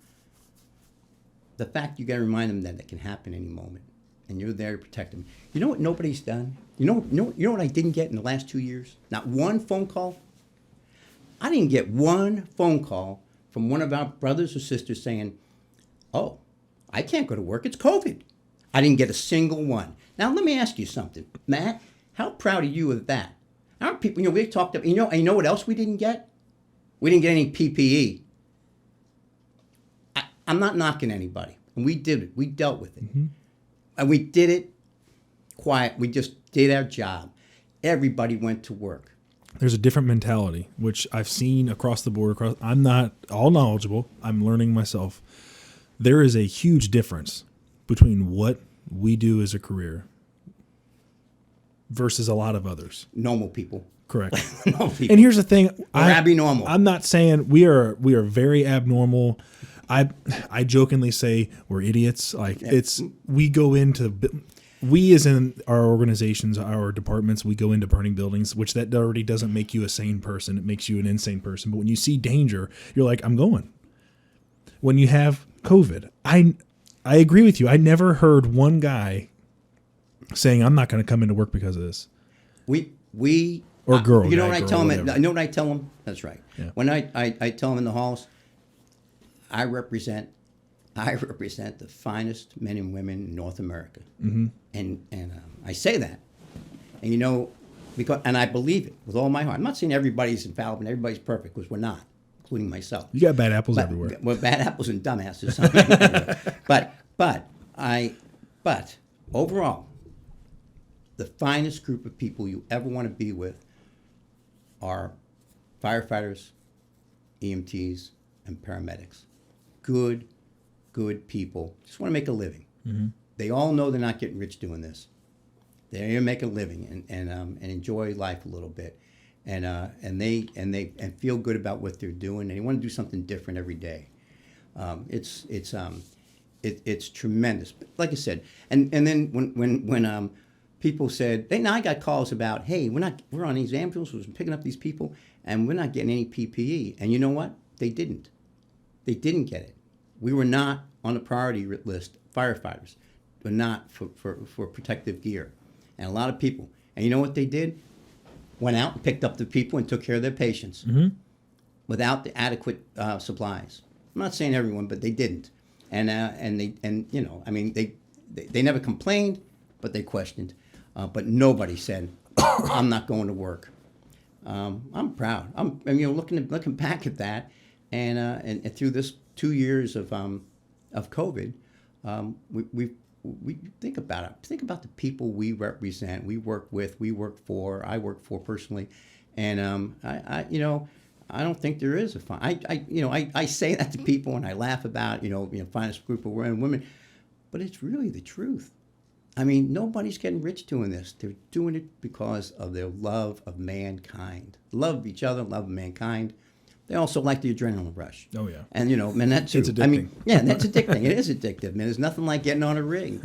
the fact you got to remind them that it can happen any moment, and you're there to protect them. You know what nobody's done? You know what I didn't get in the last 2 years? Not one phone call. I didn't get one phone call from one of our brothers or sisters saying, "Oh, I can't go to work. It's COVID." I didn't get a single one. Now, let me ask you something. Matt, how proud are you of that? Our people, we talked about, and you know what else we didn't get? We didn't get any PPE. I'm not knocking anybody. And we did it. We dealt with it. And we did it quiet. We just did our job. Everybody went to work. there's a different mentality, which I've seen across the board. I'm not all knowledgeable. I'm learning myself. There is a huge difference between what we do as a career versus a lot of others. Normal people. Correct. Normal people. And here's the thing. abnormal. I'm not saying we are very abnormal. I jokingly say we're idiots. Like we go into, we as in our organizations, our departments, we go into burning buildings, which that already doesn't make you a sane person. It makes you an insane person. But when you see danger, you're like, I'm going. When you have COVID, I agree with you. I never heard one guy saying, I'm not going to come into work because of this. Or girl. You know what I tell them? You know what I tell them? That's right. Yeah. When I tell them in the halls, I represent the finest men and women in North America, and I say that, and because I believe it with all my heart. I'm not saying everybody's infallible and everybody's perfect, because we're not, including myself. You got bad apples everywhere. We're bad apples and dumbasses. but overall, the finest group of people you ever want to be with are firefighters, EMTs, and paramedics. Good people. Just want to make a living. Mm-hmm. They all know they're not getting rich doing this. They're here to make a living and enjoy life a little bit, and feel good about what they're doing. And they want to do something different every day. It's tremendous. But like I said, and then when people said, now I got calls about, hey, we're on these ambulances and picking up these people, and we're not getting any PPE. And you know what? They didn't get it. We were not on the priority list. Firefighters were not for protective gear, and a lot of people. And you know what they did? Went out and picked up the people and took care of their patients without the adequate supplies. I'm not saying everyone, but they didn't. And they never complained, but they questioned. But nobody said, "I'm not going to work." I'm proud. I'm looking back at that, and through this 2 years of COVID, we think about it. Think about the people we represent, we work with, we work for. I work for personally, and I don't think there is a fine. I say that to people and I laugh about finest group of men and women, but it's really the truth. I mean, nobody's getting rich doing this. They're doing it because of their love of mankind, love of each other, love of mankind. They also like the adrenaline rush. Oh yeah, and that's true. It's addicting. I mean, yeah, that's addicting. It is addictive, man. There's nothing like getting on a rig.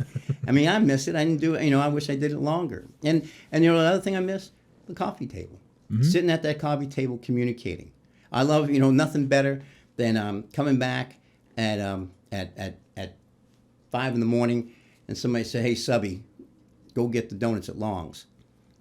I mean, I miss it. I didn't do it. I wish I did it longer. And the other thing I miss, the coffee table. Mm-hmm. Sitting at that coffee table, communicating. I love nothing better than coming back at 5 a.m. and somebody say, "Hey, subby, go get the donuts at Long's."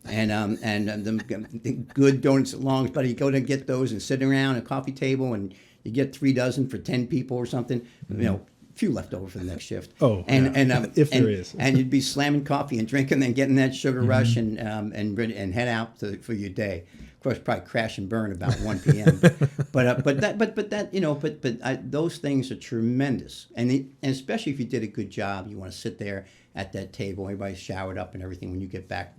And the good donuts at Long's, but you go to get those and sit around at a coffee table and you get 3 dozen for 10 people or something. A few left over for the next shift. Oh, if there is. And you'd be slamming coffee and drinking, then getting that sugar rush and head out for your day. Of course, probably crash and burn about 1 p.m. but those things are tremendous, and especially if you did a good job, you want to sit there at that table, everybody's showered up and everything when you get back,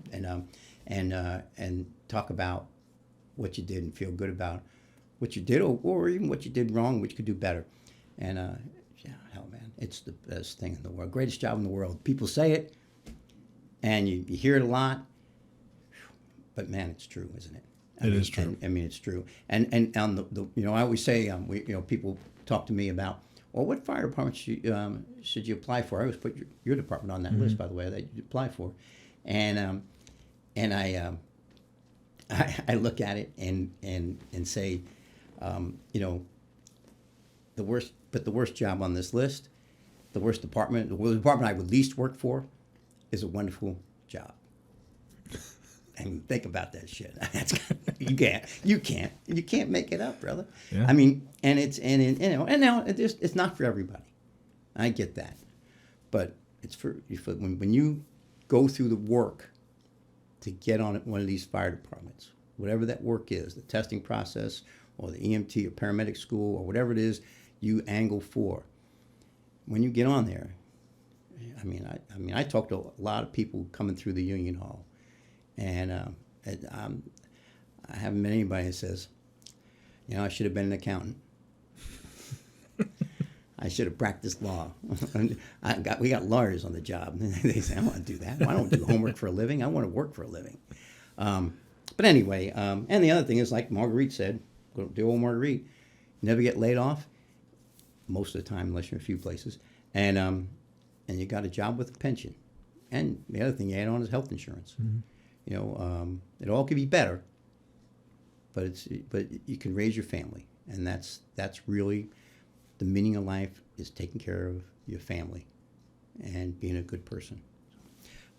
and talk about what you did and feel good about what you did, or even what you did wrong, which you could do better. And hell, man, it's the best thing in the world, greatest job in the world. People say it, and you hear it a lot, but man, it's true, isn't it? It is true. I mean, it's true. And on the I always say, people talk to me about, well, what fire department should you apply for? I always put your department on that list, by the way, that you apply for, and I look at it and say, the worst job on this list, the worst department, the department I would least work for, is a wonderful job. And think about that shit. You can't make it up, brother. Yeah. I mean, and now it's not for everybody. I get that, but it's for when you go through the work to get on one of these fire departments, whatever that work is, the testing process or the EMT or paramedic school or whatever it is you angle for. When you get on there, I talk to a lot of people coming through the union hall. And I haven't met anybody that says, I should have been an accountant. I should have practiced law. We got lawyers on the job. They say, I want to do that. I don't do homework for a living. I want to work for a living. But anyway, and the other thing is, like Marguerite said, the old Marguerite, never get laid off, most of the time, unless you're in a few places. And you got a job with a pension. And the other thing you add on is health insurance. Mm-hmm. It all could be better, but you can raise your family. And that's really the meaning of life, is taking care of your family and being a good person.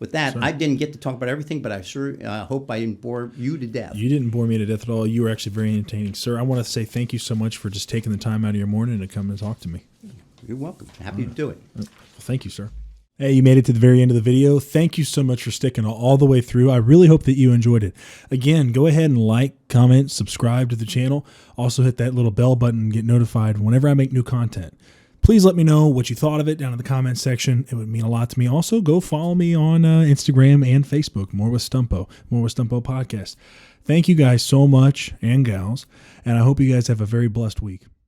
With that, I didn't get to talk about everything, but I sure hope I didn't bore you to death. You didn't bore me to death at all. You were actually very entertaining. Sir, I want to say thank you so much for just taking the time out of your morning to come and talk to me. You're welcome. Happy to do it. Well, thank you, sir. Hey, you made it to the very end of the video. Thank you so much for sticking all the way through. I really hope that you enjoyed it. Again, go ahead and like, comment, subscribe to the channel. Also hit that little bell button and get notified whenever I make new content. Please let me know what you thought of it down in the comments section. It would mean a lot to me. Also, go follow me on Instagram and Facebook, More with Stumpo Podcast. Thank you guys so much, and gals, and I hope you guys have a very blessed week.